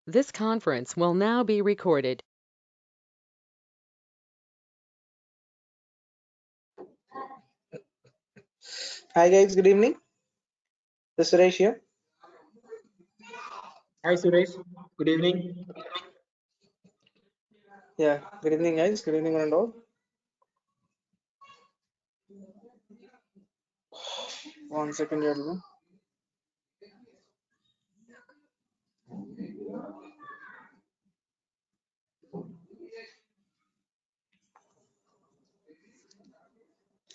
This conference will now be recorded. Hi guys, good evening. This is Suresh here. Hi Suresh, good evening. Yeah, good evening guys. Good evening one and all. One second, gentlemen.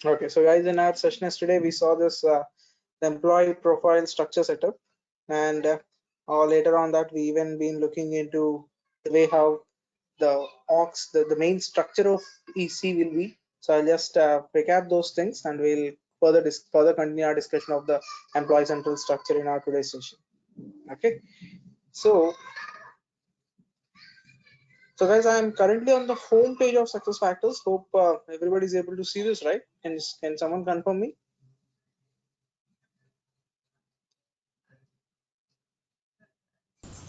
Okay, so guys, in our session yesterday, we saw this the employee profile structure setup, and later on that we even been looking into the way how the orgs, the main structure of EC will be. So I'll just recap those things, and we'll further continue our discussion of the employee central structure in our today's session. Okay, so guys, I am currently on the home page of SuccessFactors. Hope everybody is able to see this, right? Can someone confirm me?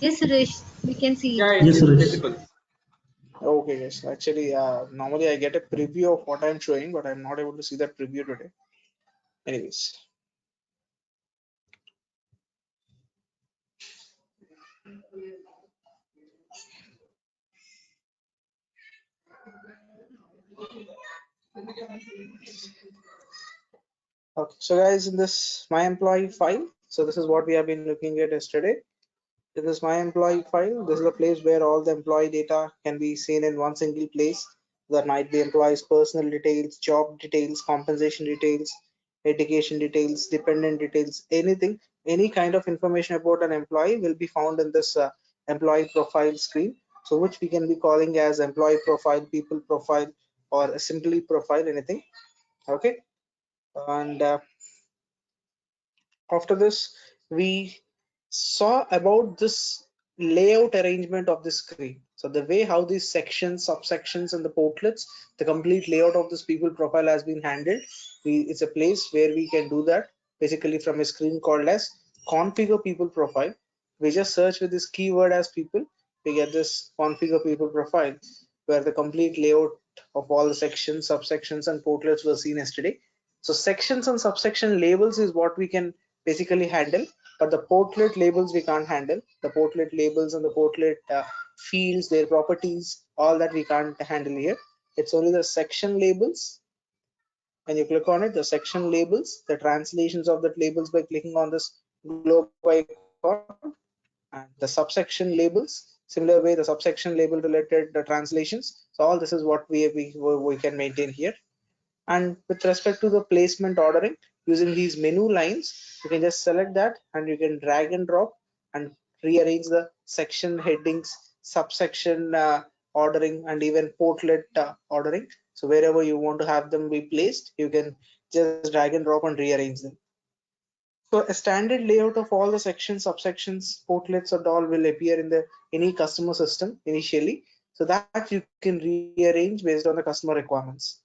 Yes, Suresh, we can see Yeah, it. it Yes, is Suresh. visible. Okay, yes. Actually, normally I get a preview of what I'm showing, but I'm not able to see that preview today. Anyways. Okay, so guys, in this my employee file, so this is what we have been looking at yesterday. This is my employee file. This is the place where all the employee data can be seen in one single place. That might be employees' personal details, job details, compensation details, education details, dependent details, anything, any kind of information about an employee will be found in this employee profile screen. So which we can be calling as employee profile, people profile, or simply profile, anything. Okay, and after this we saw about this layout arrangement of the screen. So the way how these sections, subsections, and the portlets, the complete layout of this people profile has been handled. It's a place where we can do that basically from a screen called as configure people profile. We just search with this keyword as people, we get this configure people profile where the complete layout of all the sections, subsections, and portlets were seen yesterday. So sections and subsection labels is what we can basically handle, but the portlet labels we can't handle. The portlet labels and the portlet fields, their properties, all that we can't handle here. It's only the section labels. When you click on it, the section labels, the translations of the labels by clicking on this globe icon, and the subsection labels, similar way the subsection label related the translations. So all this is what we can maintain here. And with respect to the placement ordering, using these menu lines, you can just select that and you can drag and drop and rearrange the section headings, subsection ordering, and even portlet ordering. So wherever you want to have them be placed, you can just drag and drop and rearrange them. So a standard layout of all the sections, subsections, portlets, and all will appear in the any customer system initially, so that you can rearrange based on the customer requirements.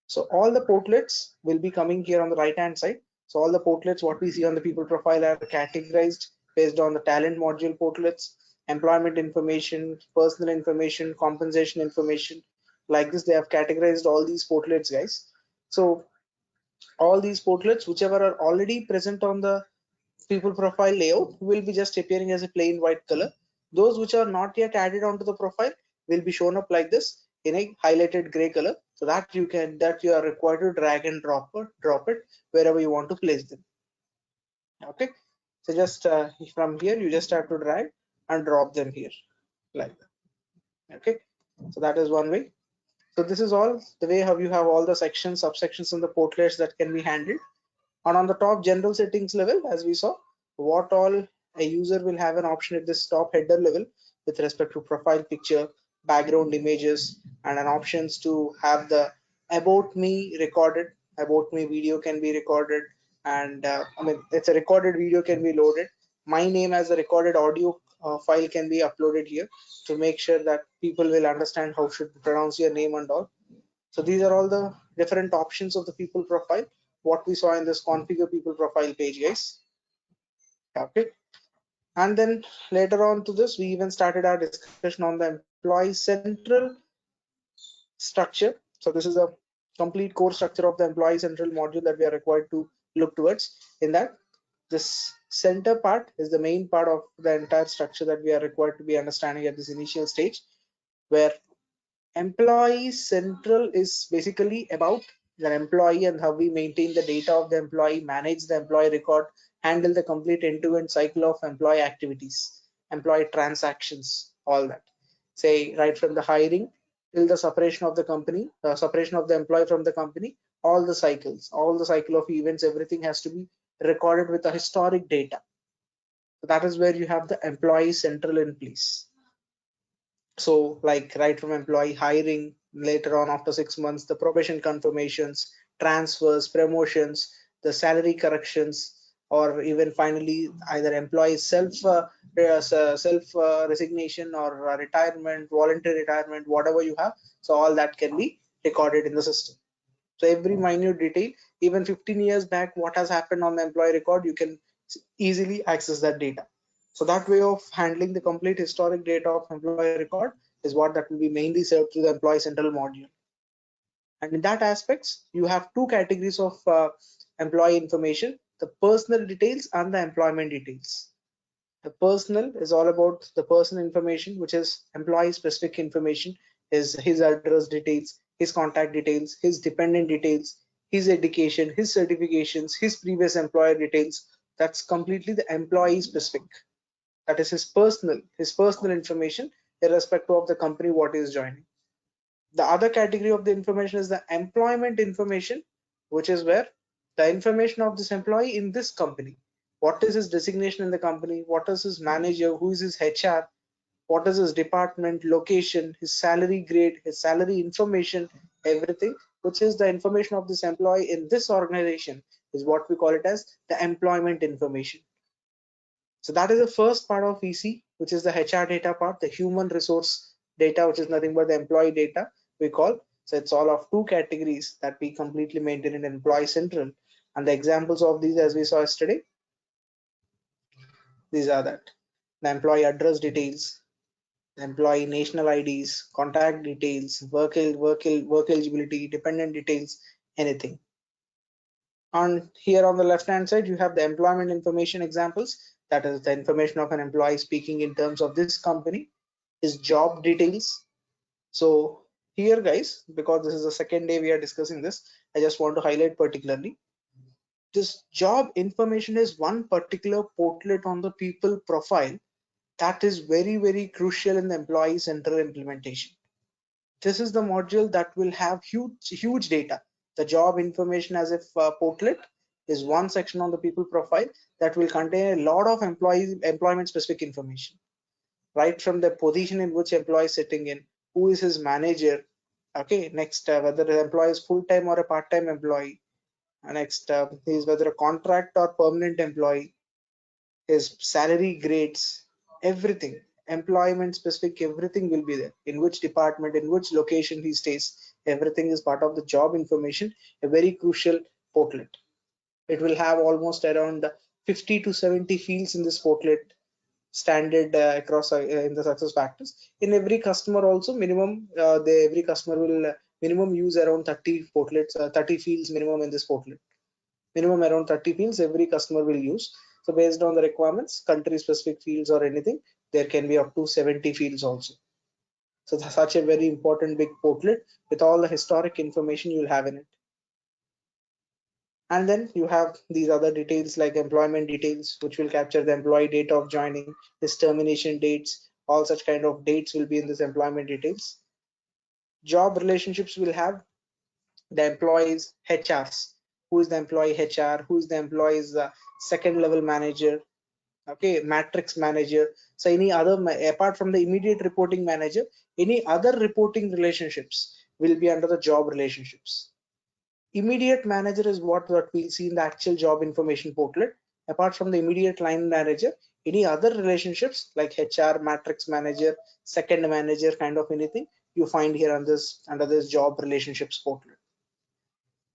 So all the portlets will be coming here on the right hand side. So all the portlets what we see on the people profile are categorized based on the talent module portlets, employment information, personal information, compensation information. Like this, they have categorized all these portlets, guys. So all these portlets, whichever are already present on the people profile layout, will be just appearing as a plain white color. Those which are not yet added onto the profile will be shown up like this in a highlighted gray color, so that you are required to drag and drop it wherever you want to place them. Okay, so just from here you just have to drag and drop them here like that. Okay, so that is one way. So this is all the way how you have all the sections, subsections, and the portlets that can be handled. And on the top general settings level, as we saw, what all a user will have an option at this top header level with respect to profile picture, background images, and an options to have the about me recorded. About me video can be recorded, and I mean it's a recorded video can be loaded. My name as a recorded audio file can be uploaded here to make sure that people will understand how should pronounce your name and all. So these are all the different options of the people profile, what we saw in this configure people profile page, guys. Okay. And then later on to this, we even started our discussion on the employee central structure. So this is a complete core structure of the employee central module that we are required to look towards. In that, this center part is the main part of the entire structure that we are required to be understanding at this initial stage, where employee central is basically about the employee and how we maintain the data of the employee, manage the employee record, handle the complete end-to-end cycle of employee activities, employee transactions, all that. Say right from the hiring till the separation of the company, separation of the employee from the company, all the cycles, all the cycle of events, everything has to be recorded with the historic data. So that is where you have the employee central in place. So like right from employee hiring, later on after 6 months, the probation confirmations, transfers, promotions, the salary corrections, or even finally either employee self resignation or retirement, voluntary retirement, whatever you have. So all that can be recorded in the system. So every minute detail, even 15 years back, what has happened on the employee record, you can easily access that data. So that way of handling the complete historic data of employee record is what that will be mainly served through the employee central module. And in that aspects, you have two categories of employee information: the personal details and the employment details. The personal is all about the personal information, which is employee specific information, is his address details, his contact details, his dependent details, his education, his certifications, his previous employer details. That's completely the employee specific. That is his personal information, irrespective of the company what he is joining. The other category of the information is the employment information, which is where the information of this employee in this company. What is his designation in the company? What is his manager? Who is his HR? What is his department, location, his salary grade, his salary information, everything, which is the information of this employee in this organization, is what we call it as the employment information. So that is the first part of EC, which is the HR data part, the human resource data, which is nothing but the employee data we call. So it's all of two categories that we completely maintain in Employee Central. And the examples of these, as we saw yesterday, these are that: the employee address details, the employee national IDs, contact details, work eligibility, dependent details, anything. On here on the left hand side, you have the employment information examples. That is the information of an employee speaking in terms of this company, his job details. So here guys, because this is the second day we are discussing this, I just want to highlight particularly this job information is one particular portlet on the people profile that is very crucial in the employee central implementation. This is the module that will have huge data. The job information as if portlet is one section on the people profile that will contain a lot of employment specific information, right from the position in which employee is sitting in, who is his manager, okay, next whether the employee is full-time or a part-time employee, next is whether a contract or permanent employee, his salary grades, everything, employment specific, everything will be there. In which department, in which location he stays, everything is part of the job information, a very crucial portlet. It will have almost around 50 to 70 fields in this portlet, standard across in the success factors. In every customer also minimum, every customer will minimum use around 30 portlets, 30 fields minimum in this portlet. Minimum around 30 fields every customer will use. So based on the requirements, country specific fields or anything, there can be up to 70 fields also. So that's such a very important big portlet with all the historic information you'll have in it. And then you have these other details like employment details, which will capture the employee date of joining, his termination dates, all such kind of dates will be in this employment details. Job relationships will have the employees HRs, who is the employee HR, who is the employee's second level manager, okay, matrix manager. So any other, apart from the immediate reporting manager, any other reporting relationships will be under the job relationships. Immediate manager is what we'll see in the actual job information portlet. Apart from the immediate line manager, any other relationships like HR, matrix manager, second manager, kind of anything you find here on this under this job relationships portlet.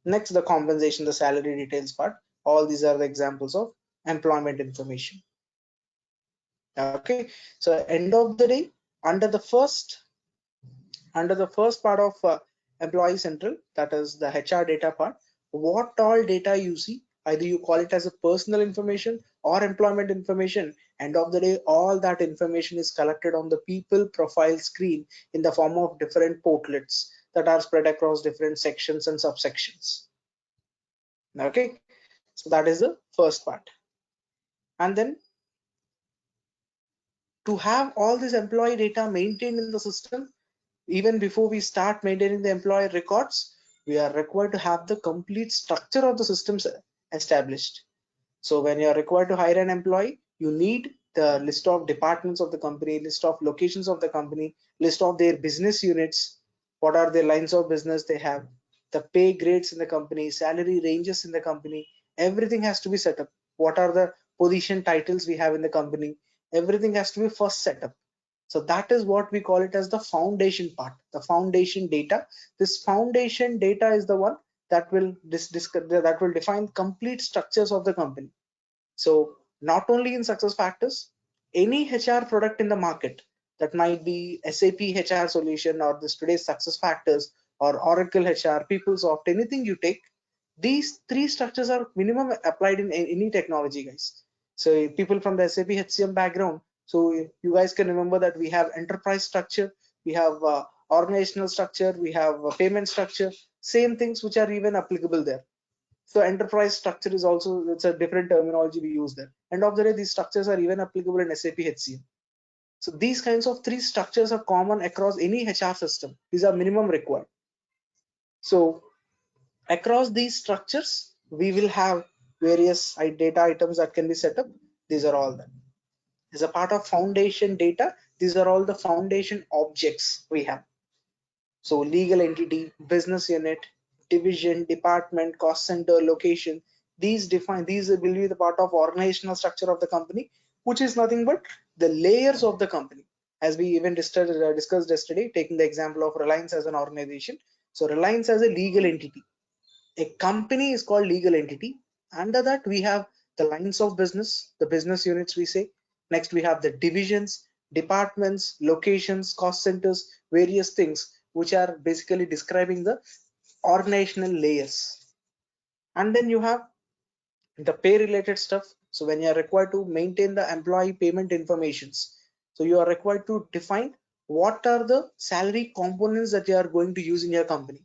Next, the compensation, the salary details part. All these are the examples of employment information. Okay, so end of the day, under the first part of employee central, that is the HR data part, what all data you see, either you call it as a personal information or employment information, end of the day all that information is collected on the people profile screen in the form of different portlets that are spread across different sections and subsections. Okay, so that is the first part. And then to have all this employee data maintained in the system, even before we start maintaining the employee records, we are required to have the complete structure of the systems established. So when you are required to hire an employee, you need the list of departments of the company, list of locations of the company, list of their business units, what are their lines of business they have, the pay grades in the company, salary ranges in the company, everything has to be set up. What are the position titles we have in the company? Everything has to be first set up. So that is what we call it as the foundation part, the foundation data. This foundation data is the one that will that will define complete structures of the company. So not only in success factors, any HR product in the market, that might be SAP HR solution or this today's success factors or Oracle HR, PeopleSoft, anything you take, these three structures are minimum applied in any technology, guys. So people from the SAP HCM background, so you guys can remember that we have enterprise structure, we have organizational structure, we have payment structure, same things which are even applicable there. So enterprise structure is also, it's a different terminology we use there. End of the day, these structures are even applicable in SAP HCM. So these kinds of three structures are common across any HR system. These are minimum required. So across these structures, we will have various data items that can be set up. These are all that. As a part of foundation data, these are all the foundation objects we have. So legal entity, business unit, division, department, cost center, location, these will be the part of organizational structure of the company, which is nothing but the layers of the company. As we even discussed yesterday, taking the example of Reliance as an organization. So Reliance as a legal entity. A company is called legal entity. Under that, we have the lines of business, the business units we say. Next, we have the divisions, departments, locations, cost centers, various things, which are basically describing the organizational layers. And then you have the pay related stuff. So when you are required to maintain the employee payment informations, so you are required to define what are the salary components that you are going to use in your company.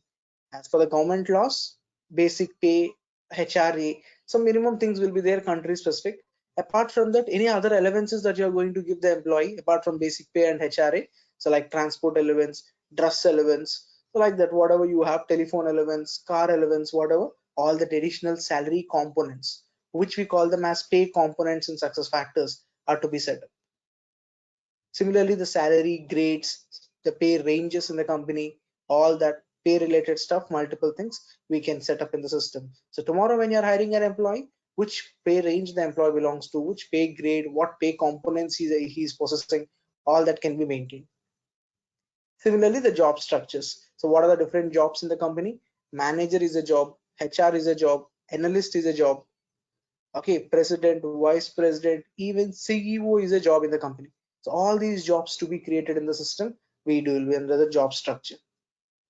As for the government laws, basic pay, HRA, some minimum things will be there, country specific. Apart from that, any other allowances that you are going to give the employee apart from basic pay and HRA, so like transport allowance, dress allowance, so like that, whatever you have, telephone allowance, car allowance, whatever, all the additional salary components, which we call them as pay components in success factors, are to be set up. Similarly, the salary grades, the pay ranges in the company, all that pay related stuff, multiple things we can set up in the system. So tomorrow when you're hiring an employee, which pay range the employee belongs to, which pay grade, what pay components he's possessing, all that can be maintained. Similarly, the job structures. So what are the different jobs in the company? Manager is a job, HR is a job, analyst is a job, okay, president, vice president, even CEO is a job in the company. So all these jobs to be created in the system, we do under the job structure.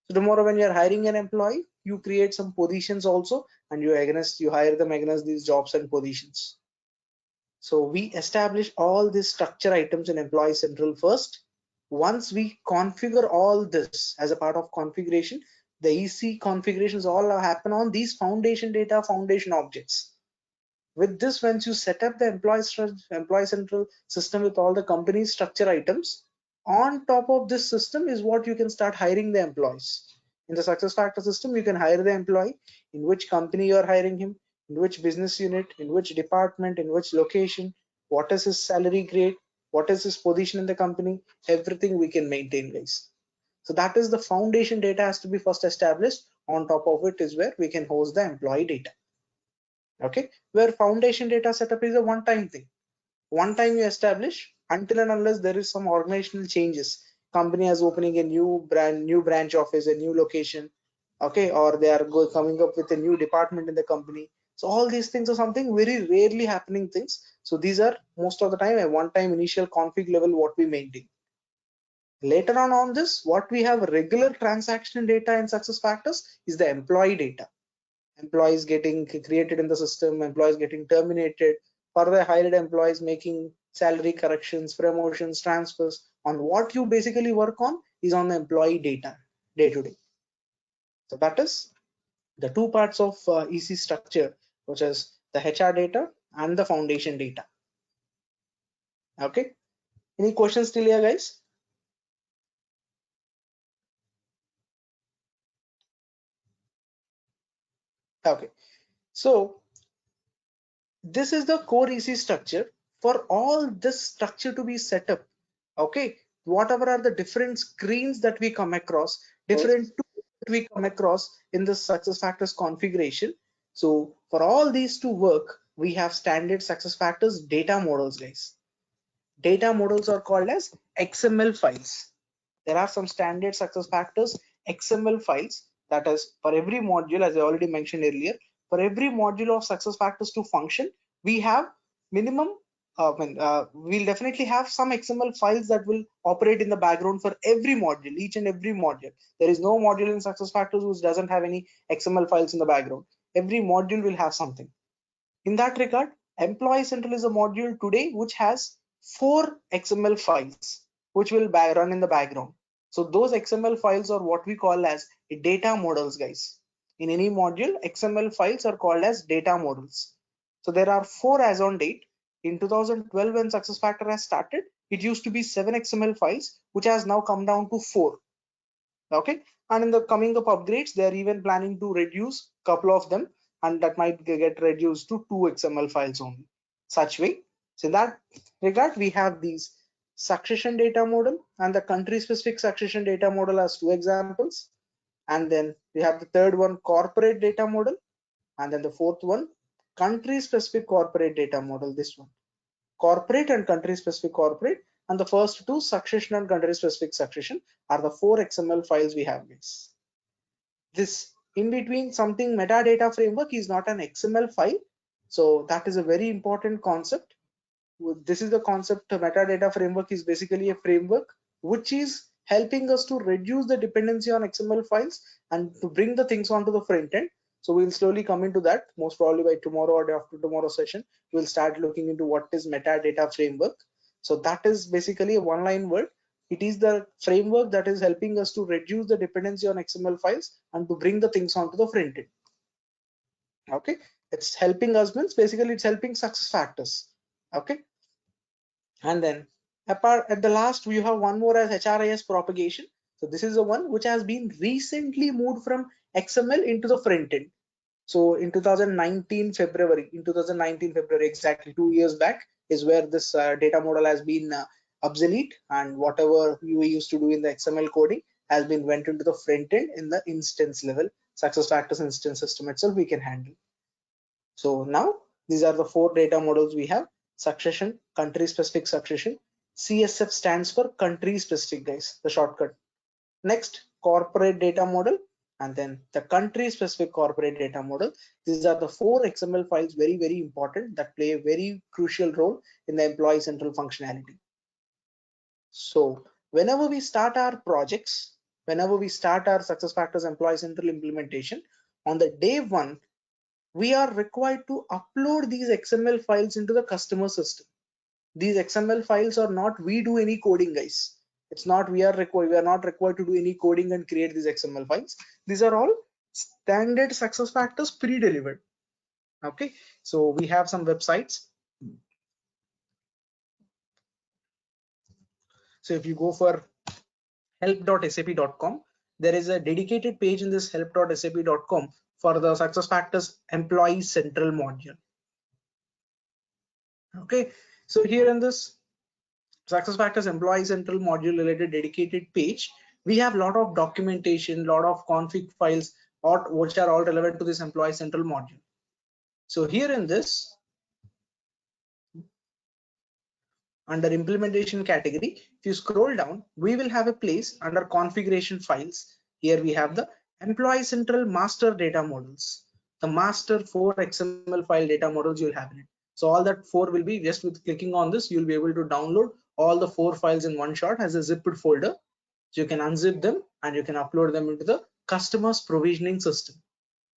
So tomorrow when you're hiring an employee, you create some positions also, and you hire them against these jobs and positions. So we establish all these structure items in Employee Central first. Once we configure all this as a part of configuration, the EC configurations all happen on these foundation data, foundation objects. With this, once you set up the employee central system with all the company structure items, on top of this system is what you can start hiring the employees. In the success factor system, you can hire the employee, in which company you are hiring him, in which business unit, in which department, in which location, what is his salary grade, what is his position in the company, everything we can maintain, guys. So that is the foundation data has to be first established. On top of it is where we can host the employee data. Okay, where foundation data setup is a one-time thing. One time you establish, until and unless there is some organizational changes, company is opening a new branch office, a new location, okay, or they are coming up with a new department in the company. So all these things are something very rarely happening things. So these are most of the time a one-time initial config level what we maintain. Later on this, what we have regular transaction data in SuccessFactors is the employee data. Employees getting created in the system, employees getting terminated, further hired employees making salary corrections, promotions, transfers. On what you basically work on is on the employee data day to day. So that is the two parts of EC structure, which is the HR data and the foundation data. Okay, any questions still here, guys? Okay, so this is the core EC structure. For all this structure to be set up, okay, whatever are the different screens that we come across, different tools that we come across in the SuccessFactors configuration. So for all these to work, we have standard SuccessFactors data models, guys. Data models are called as XML files. There are some standard SuccessFactors XML files, that is for every module, as I already mentioned earlier, for every module of SuccessFactors to function, we have minimum we'll definitely have some XML files that will operate in the background for every module, each and every module. There is no module in SuccessFactors which doesn't have any XML files in the background. Every module will have something. In that regard, Employee Central is a module today which has 4 XML files which will run in the background. So those XML files are what we call as data models, guys. In any module, XML files are called as data models. So there are 4 as on date. In 2012, when SuccessFactors has started, it used to be 7 XML files, which has now come down to 4. Okay, and in the coming up upgrades, they are even planning to reduce a couple of them, and that might get reduced to 2 XML files only. Such way, so in that regard, we have these succession data model and the country specific succession data model as 2 examples, and then we have the third one, corporate data model, and then the fourth one, country specific corporate data model. This one, corporate and country specific corporate, and the first two, succession and country specific succession, are the 4 XML files we have, guys. This in between something metadata framework is not an XML file, so that is a very important concept. This is the concept. Metadata framework is basically a framework which is helping us to reduce the dependency on XML files and to bring the things onto the front end. So we'll slowly come into that. Most probably by tomorrow or after tomorrow session, we'll start looking into what is metadata framework. So that is basically a one-line word. It is the framework that is helping us to reduce the dependency on XML files and to bring the things onto the front end. Okay, it's helping us means basically it's helping SuccessFactors. Okay, and then apart at the last we have one more as HRIS propagation. So this is the one which has been recently moved from XML into the front end. So in 2019 February, exactly 2 years back is where this data model has been obsolete, and whatever we used to do in the XML coding has been went into the front end in the instance level. SuccessFactors instance system itself we can handle. So now these are the 4 data models we have: succession, country specific succession. CSF stands for country specific, guys, the shortcut. Next, corporate data model, and then the country specific corporate data model. These are the 4 XML files, very, very important, that play a very crucial role in the Employee Central functionality. So whenever we start our projects, whenever we start our SuccessFactors Employee Central implementation, on the day 1, we are required to upload these XML files into the customer system. These XML files are not we do any coding, guys. It's not we are not required to do any coding and create these XML files. These are all standard SuccessFactors pre-delivered. Okay, so we have some websites. So if you go for help.sap.com, there is a dedicated page in this help.sap.com for the SuccessFactors Employee Central module. Okay, so here in this SuccessFactors Employee Central module related dedicated page, we have a lot of documentation, lot of config files, which are all relevant to this Employee Central module. So here in this, under implementation category, if you scroll down, we will have a place under configuration files. Here we have the Employee Central master data models, the master 4 XML file data models you'll have in it. So all that 4 will be just with clicking on this, you'll be able to download all the 4 files in one shot as a zipped folder. So you can unzip them and you can upload them into the customer's provisioning system.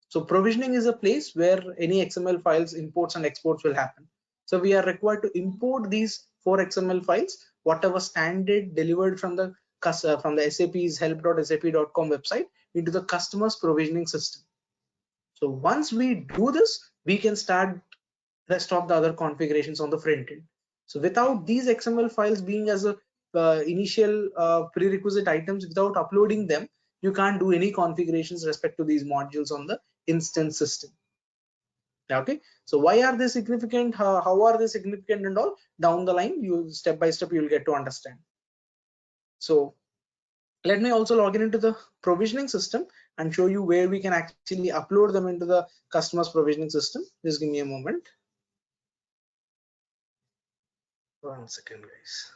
So provisioning is a place where any XML files imports and exports will happen. So we are required to import these 4 XML files, whatever standard delivered from the SAP's help.sap.com website into the customer's provisioning system. So once we do this, we can start rest of the other configurations on the front end. So without these XML files being as a initial prerequisite items, without uploading them, you can't do any configurations respect to these modules on the instance system. Okay, so why are they significant? How are they significant and all? Down the line, you step by step you'll get to understand. So let me also log in into the provisioning system and show you where we can actually upload them into the customer's provisioning system. Just give me a moment. 1 second, guys.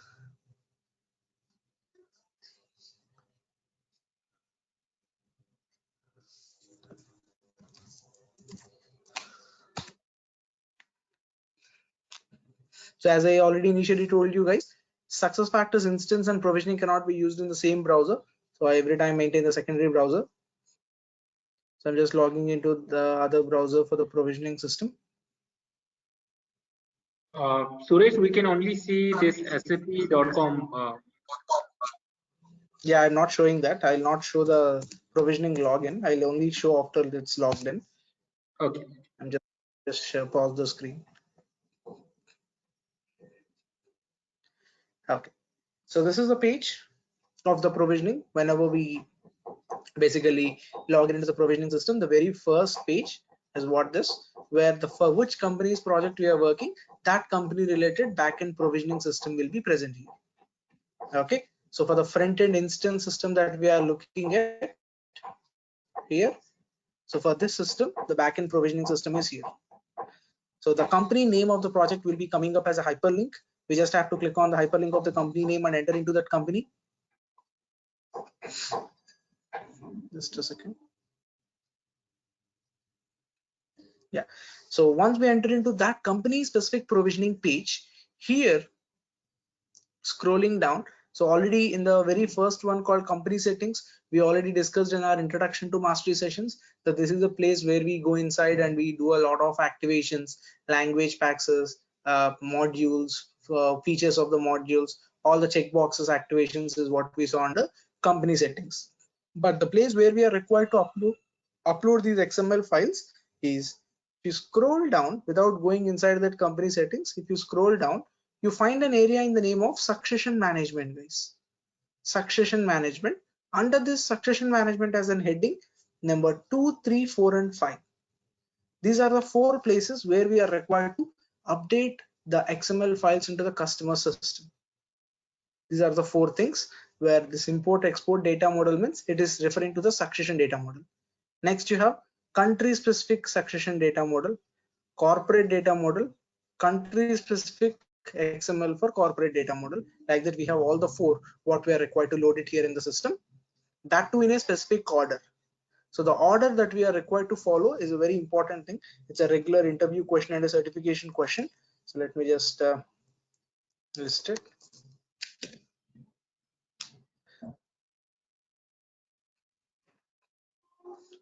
So as I already initially told you guys, SuccessFactors instance and provisioning cannot be used in the same browser. So I every time maintain the secondary browser. So I'm just logging into the other browser for the provisioning system. Suresh, we can only see this sap.com. Yeah, I'm not showing that. I'll not show the provisioning login. I'll only show after it's logged in. Okay. I'm just pause the screen. Okay. So this is the page of the provisioning. Whenever we basically log into the provisioning system, the very first page is what this, where the for which company's project we are working, that company related backend provisioning system will be present here. Okay, so for the front end instance system that we are looking at here, so for this system, the backend provisioning system is here. So the company name of the project will be coming up as a hyperlink. We just have to click on the hyperlink of the company name and enter into that company. Just a second. Yeah, so once we enter into that company specific provisioning page, here scrolling down, so already in the very first one called company settings, we already discussed in our introduction to mastery sessions that this is a place where we go inside and we do a lot of activations, language packs, modules, features of the modules, all the checkboxes activations is what we saw under company settings. But the place where we are required to upload these XML files is, if you scroll down without going inside that company settings, if you scroll down, you find an area in the name of succession management, guys. Succession management. Under this succession management as an heading, number 2, 3, 4, and 5. These are the 4 places where we are required to update the XML files into the customer system. These are the 4 things where this import export data model means it is referring to the succession data model. Next you have country specific succession data model, corporate data model, country specific XML for corporate data model. Like that we have all the 4 what we are required to load it here in the system, that too in a specific order. So the order that we are required to follow is a very important thing. It's a regular interview question and a certification question. So let me just list it.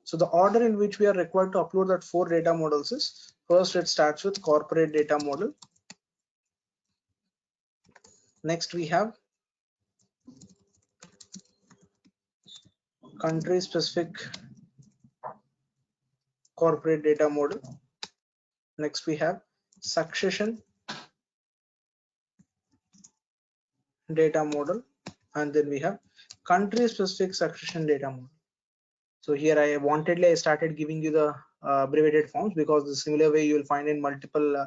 So the order in which we are required to upload that 4 data models is, first it starts with corporate data model. Next we have country specific corporate data model. Next we have succession data model, and then we have country specific succession data model. So here I started giving you the abbreviated forms because the similar way you will find in multiple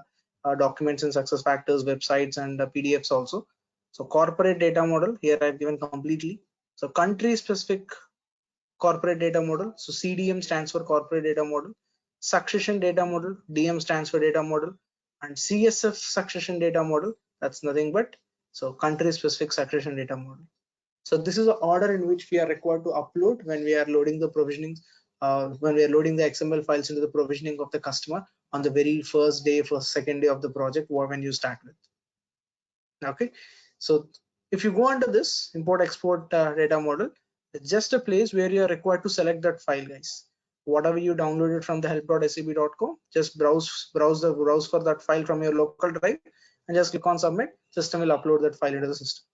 documents in SuccessFactors websites and PDFs also. So corporate data model, here I've given completely. So country specific corporate data model, so CDM stands for corporate data model. Succession data model, DM stands for data model, and CSF succession data model, that's nothing but so country specific succession data model. So this is the order in which we are required to upload when we are loading the provisioning, when we are loading the XML files into the provisioning of the customer on the very first day, second day of the project, or when you start with. Okay, so if you go under this import export data model, it's just a place where you are required to select that file, guys. Whatever you downloaded from the help.sap.com, just browse for that file from your local drive and just click on submit. System will upload that file into the system.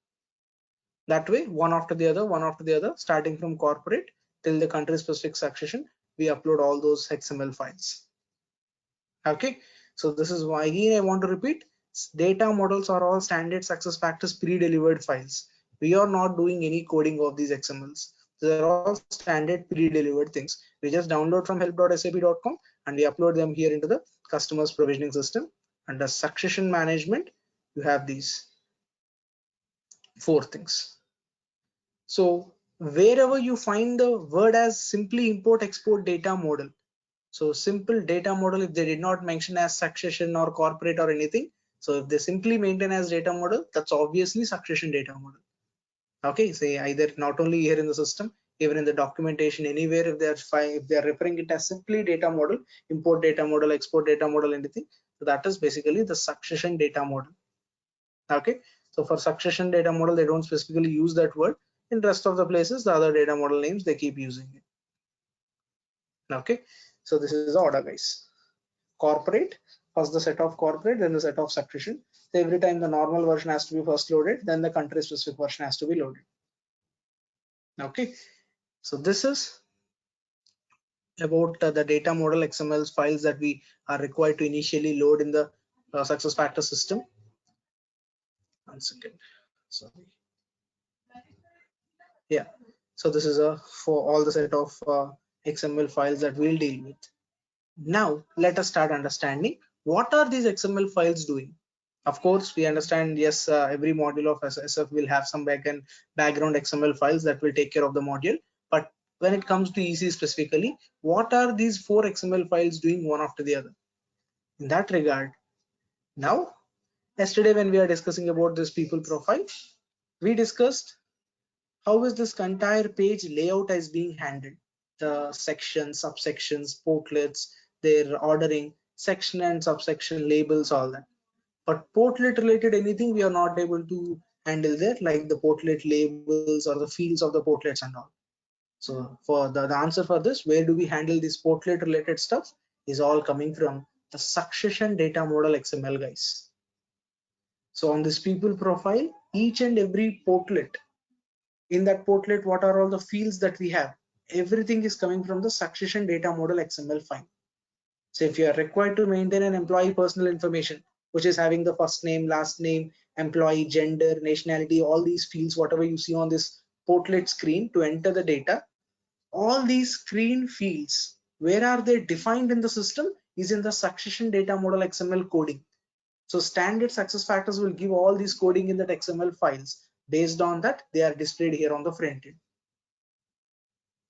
That way, one after the other, starting from corporate till the country specific succession, we upload all those XML files. Okay, so this is why again I want to repeat, data models are all standard SuccessFactors pre-delivered files. We are not doing any coding of these XMLs. They're all standard pre-delivered things. We just download from help.sap.com and we upload them here into the customer's provisioning system. Under succession management, you have these 4 things. So wherever you find the word as simply import export data model, so simple data model, if they did not mention as succession or corporate or anything, so if they simply maintain as data model, that's obviously succession data model. Okay, say either not only here in the system, even in the documentation, anywhere, if they are referring it as simply data model, import data model, export data model, anything, so that is basically the succession data model. Okay, so for succession data model, they don't specifically use that word. In rest of the places, the other data model names, they keep using it. Okay, so this is the order, guys. Corporate, first the set of corporate, then the set of succession. So every time the normal version has to be first loaded, then the country specific version has to be loaded. Okay, so this is about the data model XML files that we are required to initially load in the SuccessFactors system. 1 second, sorry. Yeah, so this is for all the set of XML files that we'll deal with. Now let us start understanding what are these XML files doing. Of course, we understand, yes, every module of SF will have some background XML files that will take care of the module. But when it comes to EC specifically, what are these 4 XML files doing one after the other? In that regard, now, yesterday when we are discussing about this people profile, we discussed how is this entire page layout is being handled. The sections, subsections, portlets, their ordering, section and subsection labels, all that. But portlet related anything we are not able to handle there, like the portlet labels or the fields of the portlets and all. So for the answer for this, where do we handle this portlet related stuff, is all coming from the succession data model XML, guys. So on this people profile, each and every portlet, in that portlet, what are all the fields that we have? Everything is coming from the succession data model XML file. So if you are required to maintain an employee personal information, which is having the first name, last name, employee, gender, nationality, all these fields, whatever you see on this portlet screen to enter the data, all these screen fields, where are they defined in the system, is in the succession data model XML coding. So standard SuccessFactors will give all these coding in that XML files. Based on that, they are displayed here on the front end.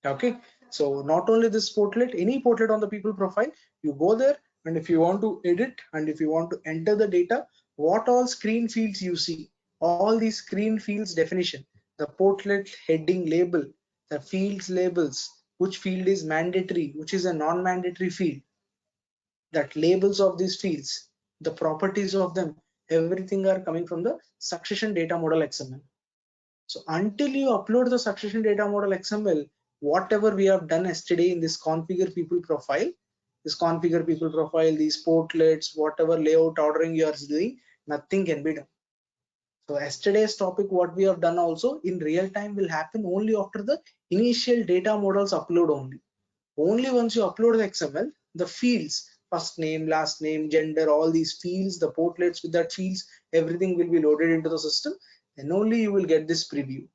Okay, so not only this portlet, any portlet on the people profile, you go there, and if you want to edit and if you want to enter the data, what all screen fields you see, all these screen fields definition, the portlet heading label, the fields labels, which field is mandatory, which is a non-mandatory field, that labels of these fields, the properties of them, everything are coming from the succession data model XML. So until you upload the succession data model XML, whatever we have done yesterday in this configure people profile, these portlets, whatever layout ordering you are doing, nothing can be done. So yesterday's topic, what we have done also in real time, will happen only after the initial data models upload only. Only once you upload the XML, the fields, first name, last name, gender, all these fields, the portlets with that fields, everything will be loaded into the system, and only you will get this preview.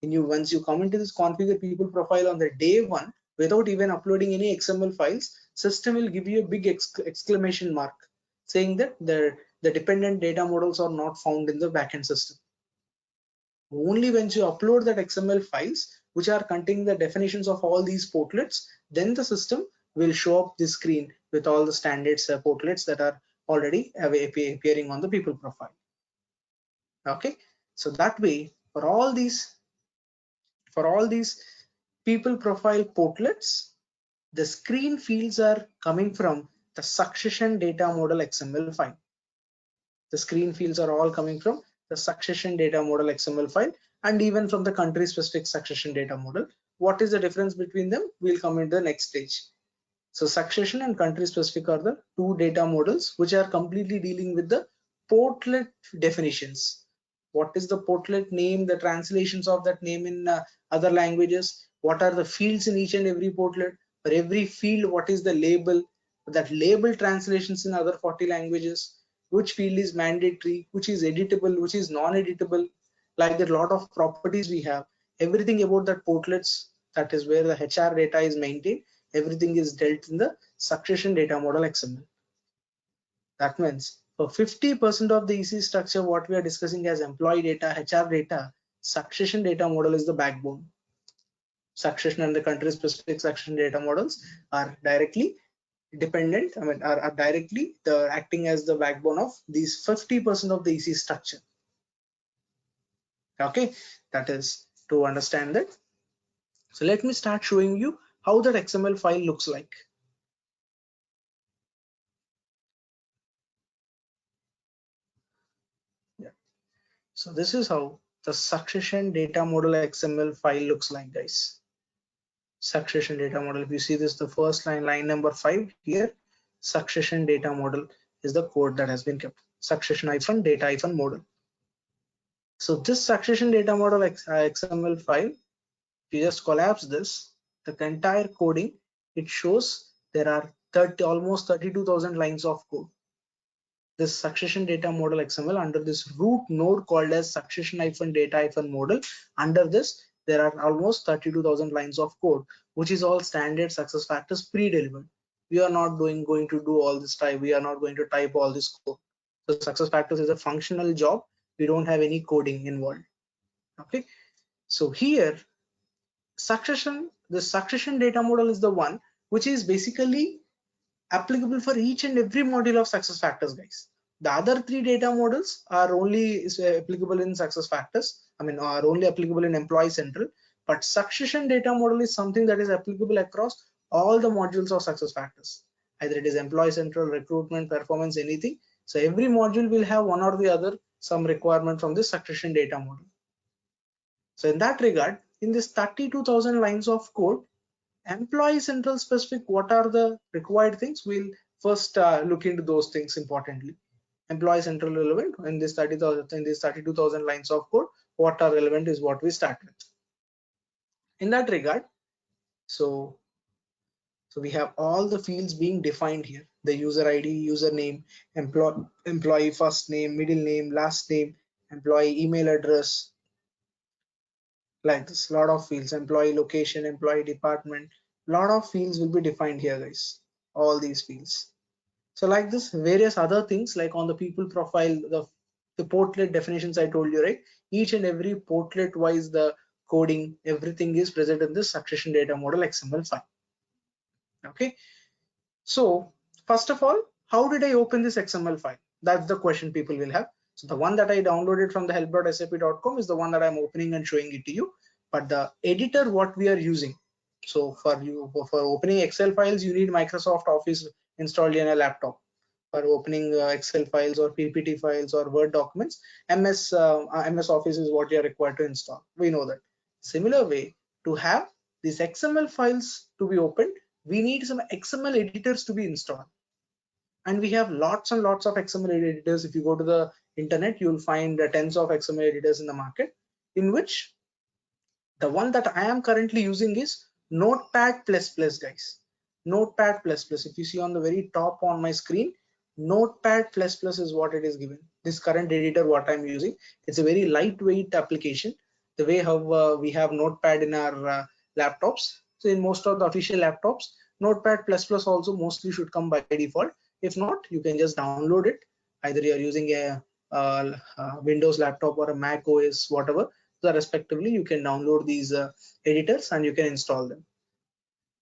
And once you come into this configure people profile on the day 1, without even uploading any XML files, system will give you a big exclamation mark saying that the dependent data models are not found in the backend system. Only when you upload that XML files, which are containing the definitions of all these portlets, then the system will show up the screen with all the standards portlets that are already appearing on the people profile. Okay, so that way, for all these people profile portlets, the screen fields are coming from the succession data model XML file. The screen fields are all coming from the succession data model XML file and even from the country specific succession data model. What is the difference between them? We'll come into the next stage. So succession and country specific are the two data models which are completely dealing with the portlet definitions. What is the portlet name, the translations of that name in other languages, what are the fields in each and every portlet, for every field what is the label, that label translations in other 40 languages, which field is mandatory, which is editable, which is non-editable, like that lot of properties we have, everything about that portlets, that is where the HR data is maintained, everything is dealt in the succession data model XML. That means for 50% of the EC structure, what we are discussing as employee data, HR data, succession data model is the backbone. Succession and the country specific succession data models are directly dependent, are directly acting as the backbone of these 50% of the EC structure. Okay, that is to understand that. So let me start showing you how that XML file looks like. So this is how the succession data model XML file looks like, guys. Succession data model. If you see this, the first line number 5 here, succession data model is the code that has been kept. Succession data model. So this succession data model XML file, if you just collapse this, the entire coding, it shows there are almost 32,000 lines of code. This succession data model XML under this root node called as succession-data-model. Under this, there are almost 32,000 lines of code, which is all standard SuccessFactors pre-delivered. We are not going to do all this type. We are not going to type all this code. So SuccessFactors is a functional job. We don't have any coding involved. Okay. So here, the succession data model is the one which is basically applicable for each and every module of SuccessFactors, guys. The other three data models are only applicable in SuccessFactors. Are only applicable in Employee Central. But succession data model is something that is applicable across all the modules of SuccessFactors. Either it is Employee Central, recruitment, performance, anything. So every module will have one or the other some requirement from this succession data model. So in that regard, in this 32,000 lines of code, Employee Central specific, what are the required things? We'll first look into those things importantly. Employee Central relevant in this 32,000 lines of code, what are relevant is what we start with. In that regard, so we have all the fields being defined here: the user ID, username, employee first name, middle name, last name, employee email address, like this. Lot of fields, employee location, employee department, lot of fields will be defined here, guys. All these fields. So like this, various other things like on the people profile, the portlet definitions I told you, right? Each and every portlet wise, the coding, everything is present in this succession data model XML file. Okay. So first of all, how did I open this XML file? That's the question people will have. So the one that I downloaded from the help.sap.com is the one that I'm opening and showing it to you. But the editor, what we are using. So for opening Excel files, you need Microsoft Office installed in a laptop. For opening Excel files or PPT files or Word documents, MS Office is what you are required to install. We know that. Similar way, to have these XML files to be opened, we need some XML editors to be installed. And we have lots and lots of XML editors. If you go to the internet, you'll find tens of XML editors in the market, in which the one that I am currently using is Notepad++, guys. Notepad++. If you see on the very top on my screen, Notepad++ is what it is given. This current editor what I'm using, it's a very lightweight application. The way how we have Notepad in our laptops. So in most of the official laptops, Notepad++ also mostly should come by default. If not, you can just download it. Either you are using a Windows laptop or a Mac OS, whatever. So respectively, you can download these editors and you can install them.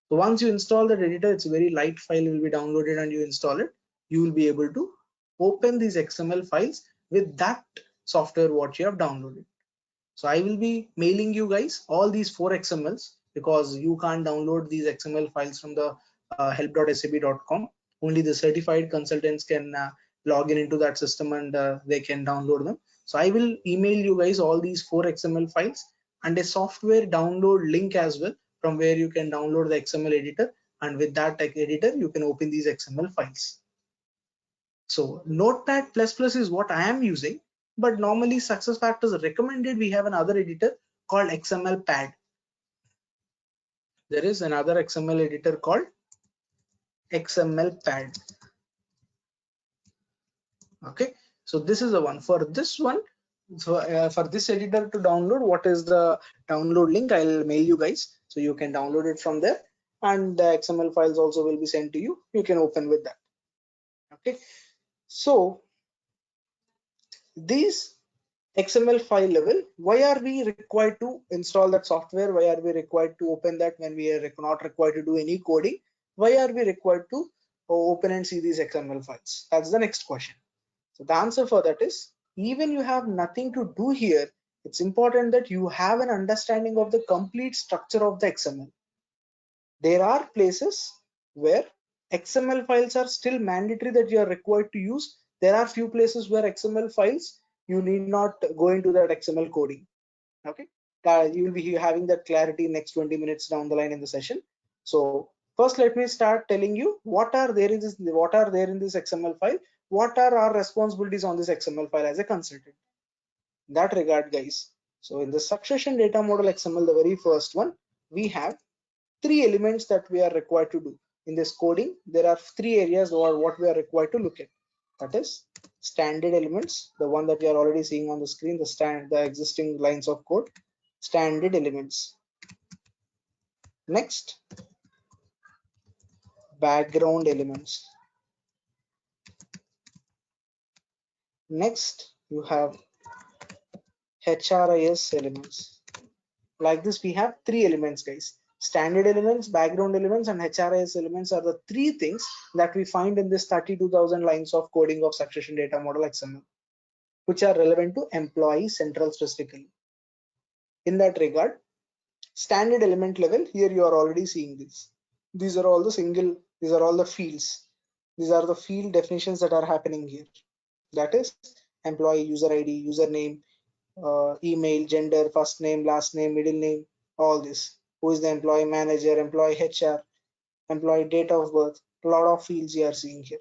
So once you install that editor, it's a very light file will be downloaded and you install it. You will be able to open these XML files with that software what you have downloaded. So I will be mailing you guys all these 4 XMLs because you can't download these XML files from the help.sap.com. Only the certified consultants can log in into that system, and they can download them. So I will email you guys all these 4 XML files and a software download link as well, from where you can download the XML editor, and with that editor you can open these XML files. So Notepad++ is what I am using, but normally SuccessFactors recommended we have another editor called XMLPad. There is another XML editor called XMLPad. Okay, so this is the one. For this one, so for this editor to download, what is the download link? I'll mail you guys, so you can download it from there, and the XML files also will be sent to you. You can open with that. Okay, so these XML file level, why are we required to install that software? Why are we required to open that when we are not required to do any coding? Why are we required to open and see these XML files? That's the next question. So the answer for that is, even you have nothing to do here, it's important that you have an understanding of the complete structure of the XML. There are places where XML files are still mandatory that you are required to use. There are few places where XML files, you need not go into that XML coding. Okay, you will be having that clarity next 20 minutes down the line in the session. So first, let me start telling you what are there in this XML file. What are our responsibilities on this XML file as a consultant? In that regard, guys, so in the succession data model XML, the very first one, we have 3 elements that we are required to do. In this coding, there are 3 areas or what we are required to look at. That is standard elements, the one that you are already seeing on the screen, the existing lines of code, standard elements. Next, background elements. Next, you have HRIS elements. Like this, we have 3 elements, guys. Standard elements, background elements, and HRIS elements are the 3 things that we find in this 32,000 lines of coding of succession data model XML, which are relevant to Employee Central specifically. In that regard, standard element level, here you are already seeing this. These are all the fields. These are the field definitions that are happening here. That is employee, user ID, username, email, gender, first name, last name, middle name, all this. Who is the employee manager, employee HR, employee date of birth, a lot of fields you are seeing here.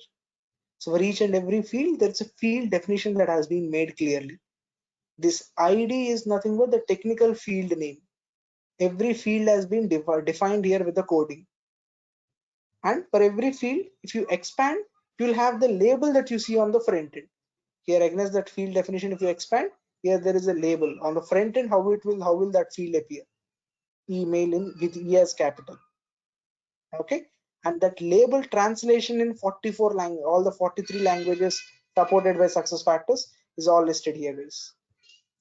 So for each and every field, there's a field definition that has been made clearly. This ID is nothing but the technical field name. Every field has been defined here with the coding. And for every field, if you expand, you'll have the label that you see on the front end. Here against that field definition, if you expand, here there is a label on the front end. How will that field appear? Email in with E as capital. Okay, and that label translation in 44 language, all the 43 languages supported by SuccessFactors is all listed here, guys.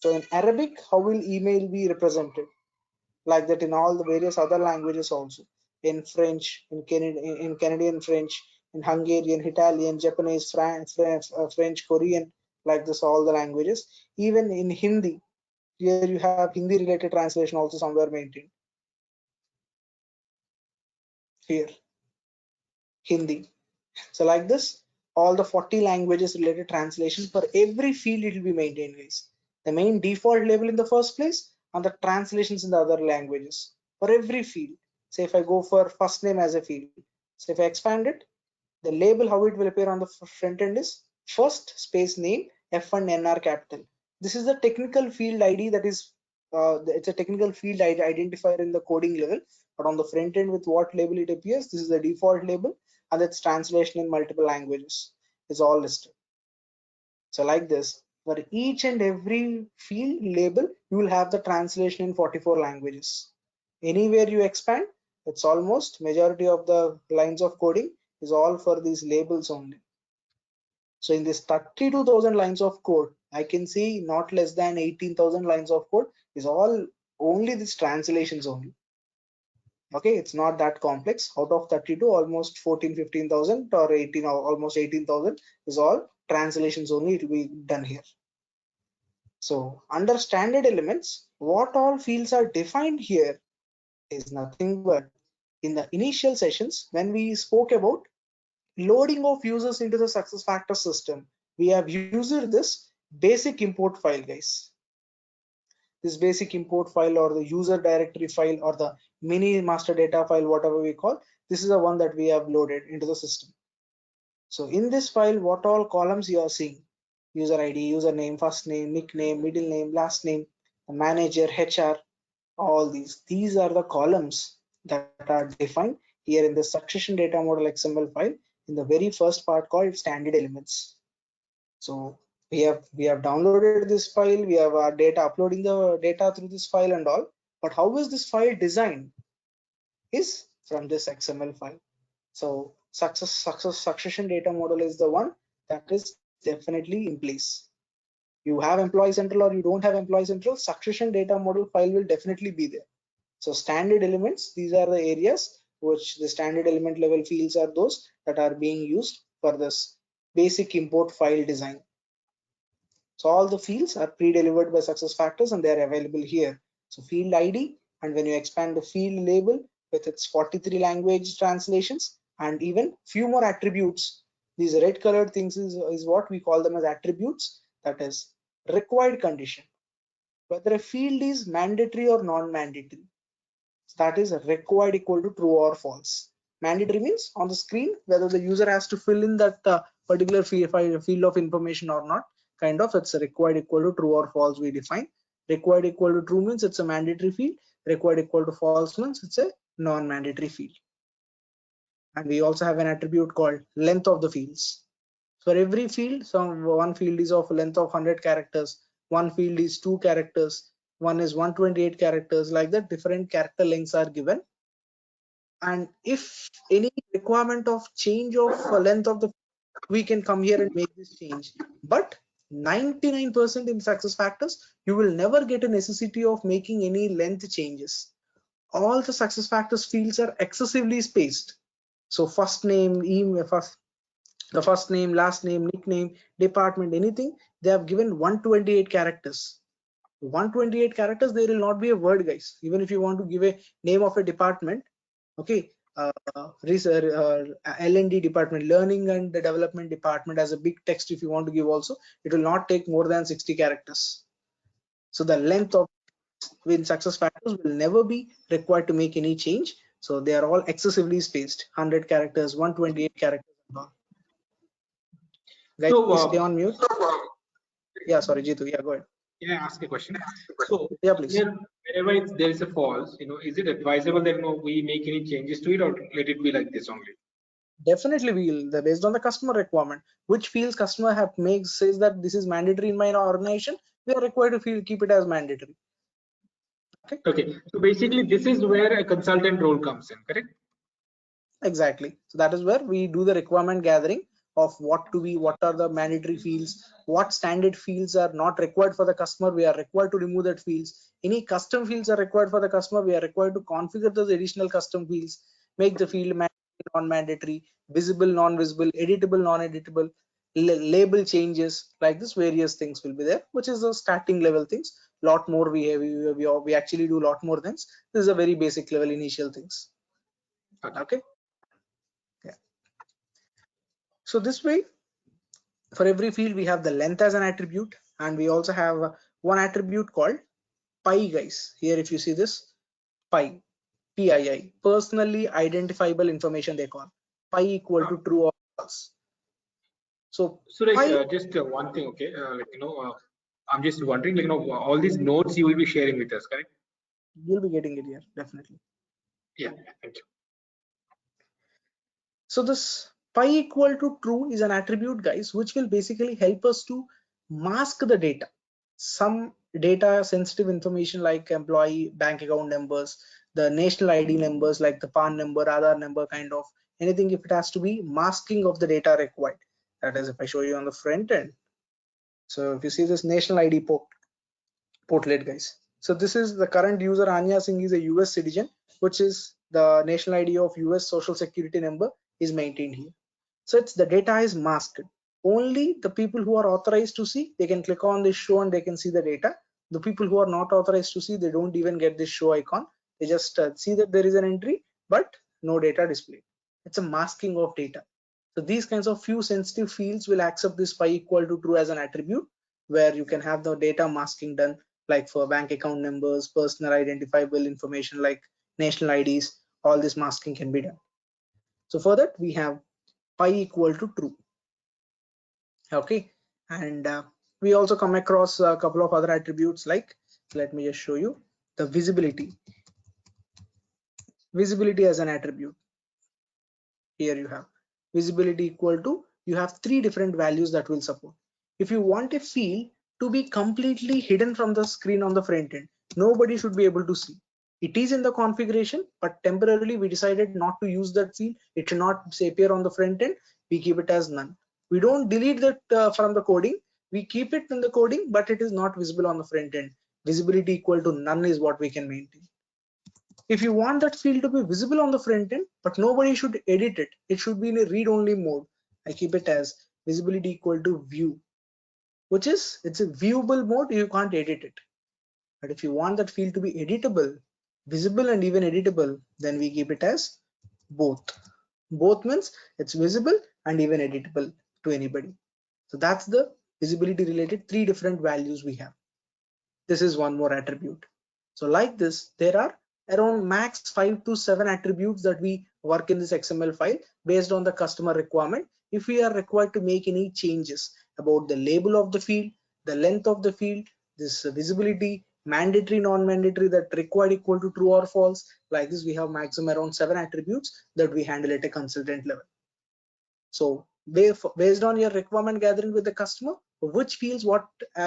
So in Arabic, how will email be represented? Like that in all the various other languages also. In French, in Canadian French, in Hungarian, Italian, Japanese, French, Korean, like this, all the languages. Even in Hindi, here you have Hindi related translation also somewhere maintained. Here, Hindi. So like this, all the 40 languages related translation for every field it will be maintained, guys. The main default label in the first place and the translations in the other languages for every field. Say if I go for first name as a field, so if I expand it, the label how it will appear on the front end is first space name F1 NR capital. This is the technical field ID that is it's a technical field identifier in the coding level, but on the front end with what label it appears, this is the default label, and its translation in multiple languages is all listed. So like this, for each and every field label, you will have the translation in 44 languages. Anywhere you expand, it's almost majority of the lines of coding is all for these labels only. So in this 32,000 lines of code, I can see not less than 18,000 lines of code is all only these translations only. Okay, it's not that complex. Out of 32, almost 15,000 or 18, or almost 18,000 is all translations only. It will be done here. So under standard elements, what all fields are defined here is nothing but in the initial sessions when we spoke about loading of users into the SuccessFactors system, we have used this basic import file, guys. This basic import file or the user directory file or the mini master data file, whatever we call, this is the one that we have loaded into the system. So in this file, what all columns you are seeing? User ID, username, first name, nickname, middle name, last name, the manager, HR, all these are the columns that are defined here in the succession data model XML file in the very first part called standard elements. So we have downloaded this file, we have our data, uploading the data through this file and all, but how is this file designed is from this XML file. So succession data model is the one that is definitely in place. You have Employee Central or you don't have Employee Central, succession data model file will definitely be there. So standard elements, these are the areas which the standard element level fields are those that are being used for this basic import file design. So all the fields are pre-delivered by SuccessFactors and they are available here. So field ID, and when you expand the field label with its 43 language translations and even few more attributes, these red colored things is what we call them as attributes, that is required condition. Whether a field is mandatory or non-mandatory, that is required equal to true or false. Mandatory means on the screen whether the user has to fill in that particular field of information or not, kind of. It's a required equal to true or false we define. Required equal to true means it's a mandatory field, required equal to false means it's a non-mandatory field. And we also have an attribute called length of the fields. For every field, one field is of length of 100 characters, one field is 2 characters, one is 128 characters, like that different character lengths are given. And if any requirement of change of length of the, we can come here and make this change. But 99% in SuccessFactors, you will never get a necessity of making any length changes. All the SuccessFactors fields are excessively spaced. So first name, email, the first name, last name, nickname, department, anything, they have given 128 characters. 128 characters, there will not be a word, guys. Even if you want to give a name of a department, okay, L&D department, learning and development department, as a big text, if you want to give also, it will not take more than 60 characters. So the length of in SuccessFactors will never be required to make any change. So they are all excessively spaced, 100 characters, 128 characters and all. Guys, So, stay on mute. Yeah, sorry, Jitu. Yeah, go ahead. Can I ask a question? So, yeah, please. Here, wherever there is a false, is it advisable that we make any changes to it, or let it be like this only? Definitely, we'll based on the customer requirement, which fields customer says that this is mandatory in my organization, we are required to keep it as mandatory. Okay. So basically, this is where a consultant role comes in, correct? Exactly. So that is where we do the requirement gathering of what are the mandatory fields, what standard fields are not required for the customer, we are required to remove that fields. Any custom fields are required for the customer, we are required to configure those additional custom fields, make the field mandatory, non-mandatory, visible, non-visible, editable, non-editable, label changes, like this various things will be there, which is the starting level things. Lot more we actually do a lot more things. This is a very basic level initial things. Okay. Yeah. So this way, for every field we have the length as an attribute, and we also have one attribute called PII, guys. Here if you see this PII, PII, personally identifiable information, they call PII equal to true or false. So like just one thing, okay, I'm just wondering, all these notes you will be sharing with us, correct? You'll be getting it here, definitely. Yeah, thank you. So this PII equal to true is an attribute, guys, which will basically help us to mask the data. Some data sensitive information like employee bank account numbers, the national ID numbers like the PAN number, Aadhaar number, kind of anything, if it has to be masking of the data required. That is, if I show you on the front end. So if you see this national ID portlet, guys. So this is the current user Anya Singh is a US citizen, which is the national ID of US social security number is maintained here. So it's the data is masked. Only the people who are authorized to see, they can click on this show and they can see the data. The people who are not authorized to see, they don't even get this show icon. They just see that there is an entry, but no data displayed. It's a masking of data. So these kinds of few sensitive fields will accept this pi equal to true as an attribute, where you can have the data masking done, like for bank account numbers, personal identifiable information like national IDs, all this masking can be done. So for that we have pi equal to true. Okay, and we also come across a couple of other attributes, like, let me just show you the visibility as an attribute. Here you have visibility equal to, you have three different values that will support. If you want a field to be completely hidden from the screen on the front end, nobody should be able to see. It is in the configuration, but temporarily we decided not to use that field. It should not appear on the front end. We keep it as none. We don't delete that from the coding. We keep it in the coding, but it is not visible on the front end. Visibility equal to none is what we can maintain. If you want that field to be visible on the front end, but nobody should edit it, it should be in a read-only mode. I keep it as visibility equal to view, which is, it's a viewable mode, you can't edit it. But if you want that field to be editable, visible and even editable, then we keep it as both. Both means it's visible and even editable to anybody. So that's the visibility related three different values we have. This is one more attribute. So like this, there are around max 5 to 7 attributes that we work in this XML file based on the customer requirement. If we are required to make any changes about the label of the field, the length of the field, this visibility, mandatory, non-mandatory, that required equal to true or false, like this, we have maximum around 7 attributes that we handle at a consultant level. So based on your requirement gathering with the customer, which fields, what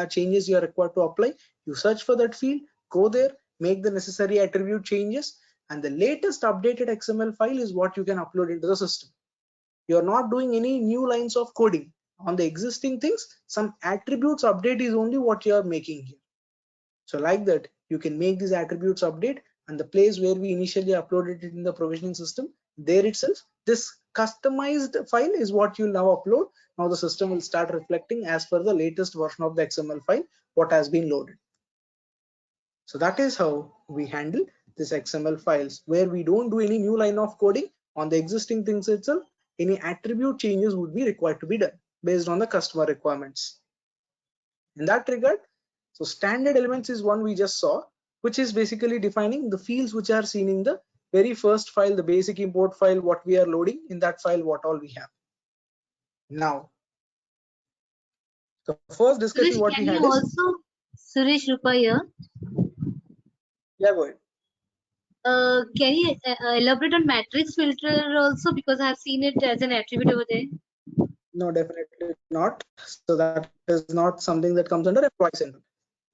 changes you are required to apply, you search for that field, go there, make the necessary attribute changes, and the latest updated XML file is what you can upload into the system. You are not doing any new lines of coding on the existing things. Some attributes update is only what you are making here. So like that, you can make these attributes update, and the place where we initially uploaded it in the provisioning system, there itself, this customized file is what you now upload. Now the system will start reflecting as per the latest version of the XML file, what has been loaded. So that is how we handle this XML files, where we don't do any new line of coding on the existing things itself. Any attribute changes would be required to be done based on the customer requirements. In that regard, so standard elements is one we just saw, which is basically defining the fields which are seen in the very first file, the basic import file, what we are loading in that file, what all we have. Now, the first discussion Suresh, what we can had you is, also, Suresh Rupa here, yeah, go ahead. can you elaborate on matrix filter also, because I have seen it as an attribute over there? No, definitely not. So that is not something that comes under employee center.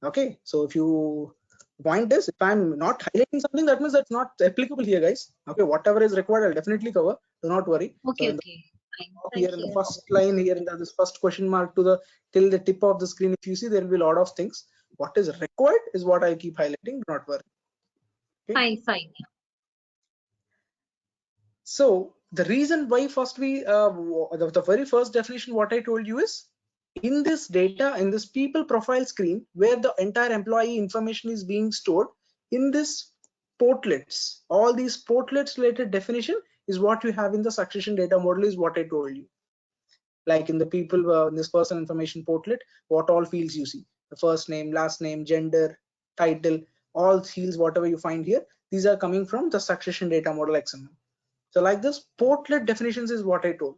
Okay, so if you point this, if I'm not highlighting something, that means that's not applicable here, guys. Okay, whatever is required, I'll definitely cover. Do not worry. Okay, So okay, fine. here Thank in the you. first line here in this first question mark to the till the tip of the screen, if you see, there will be a lot of things. What is required is what I keep highlighting. Do not worry. Okay. Fine, fine. So the reason why first we the very first definition what I told you is, in this data, in this people profile screen where the entire employee information is being stored, in this portlets, all these portlets related definition is what you have in the succession data model, is what I told you. Like in the people in this person information portlet, what all fields you see, the first name, last name, gender, title, all fields whatever you find here, these are coming from the succession data model XML. So like this, portlet definitions is what I told.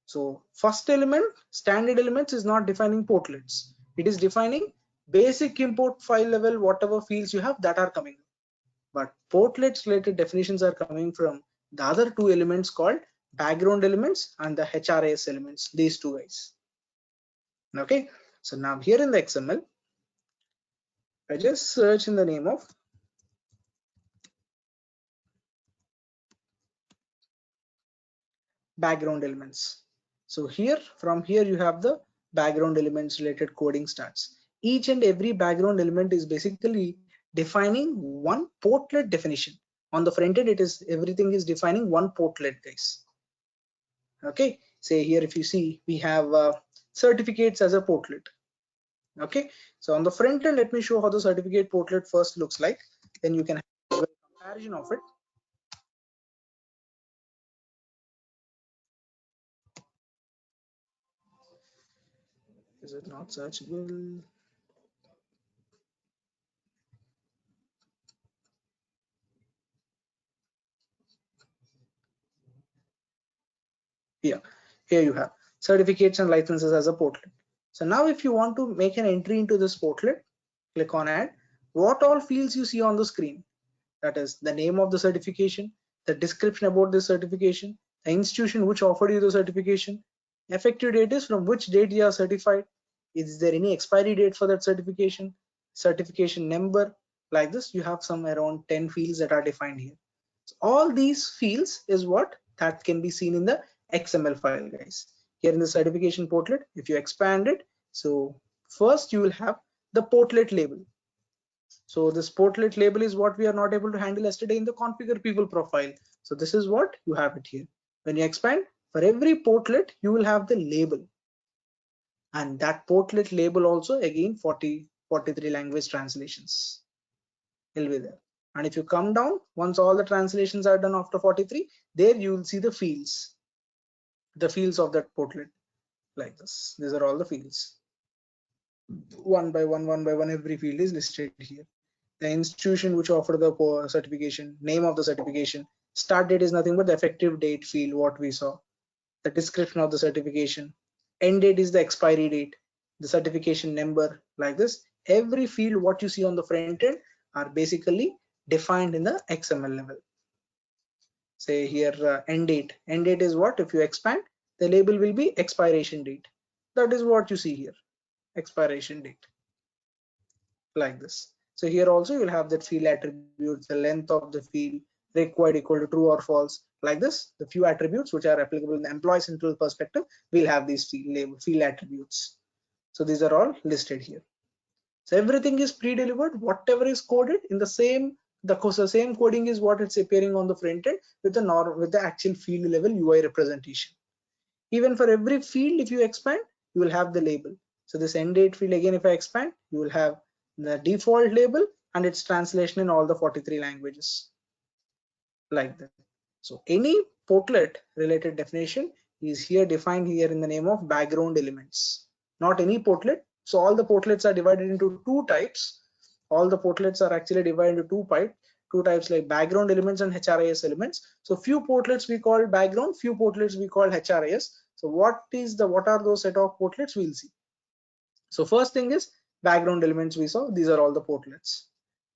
So first element, standard elements, is not defining portlets. It is defining basic import file level, whatever fields you have that are coming. But portlets related definitions are coming from the other two elements called background elements and the HRIS elements, these two guys. Okay, so now here in the XML, I just search in the name of background elements. So here, from here you have the background elements related coding starts. Each and every background element is basically defining one portlet definition. On the front end, it is everything is defining one portlet, guys. Okay, say here if you see, we have certificates as a portlet. Okay, so on the front end, let me show how the certificate portlet first looks like, then you can have a comparison of it. Is it not searchable? Yeah, here you have certificates and licenses as a portlet. So now if you want to make an entry into this portlet, click on add. What all fields you see on the screen? That is the name of the certification, the description about the certification, the institution which offered you the certification, effective date is from which date you are certified, is there any expiry date for that certification, certification number. Like this, you have some around 10 fields that are defined here. So all these fields is what that can be seen in the XML file, guys. Here in the certification portlet, if you expand it, so first you will have the portlet label. So this portlet label is what we are not able to handle yesterday in the configure people profile. So this is what you have it here. When you expand, for every portlet, you will have the label. And that portlet label also again 43 language translations will be there. And if you come down, once all the translations are done after 43, there you will see the fields of that portlet like this. These are all the fields. One by one, every field is listed here. The institution which offered the certification, name of the certification, start date is nothing but the effective date field, what we saw, the description of the certification, end date is the expiry date, the certification number, like this. Every field what you see on the front end are basically defined in the XML level. Say here end date is what, if you expand, the label will be expiration date. That is what you see here, expiration date, like this. So here also you'll have that field attributes, the length of the field required equal to true or false, like this. The few attributes which are applicable in the employee central perspective will have these field attributes. So these are all listed here. So everything is pre-delivered. Whatever is coded in the same coding is what it's appearing on the front end with the actual field level UI representation. Even for every field, if you expand, you will have the label. So this end date field again, if I expand, you will have the default label and its translation in all the 43 languages, like that. So any portlet related definition is here defined here in the name of background elements, not any portlet. So all the portlets are divided into two types. All the portlets are actually divided into two types like background elements and HRIS elements. So few portlets we call background, few portlets we call HRIS. So what are those set of portlets, we'll see. So first thing is background elements we saw. These are all the portlets.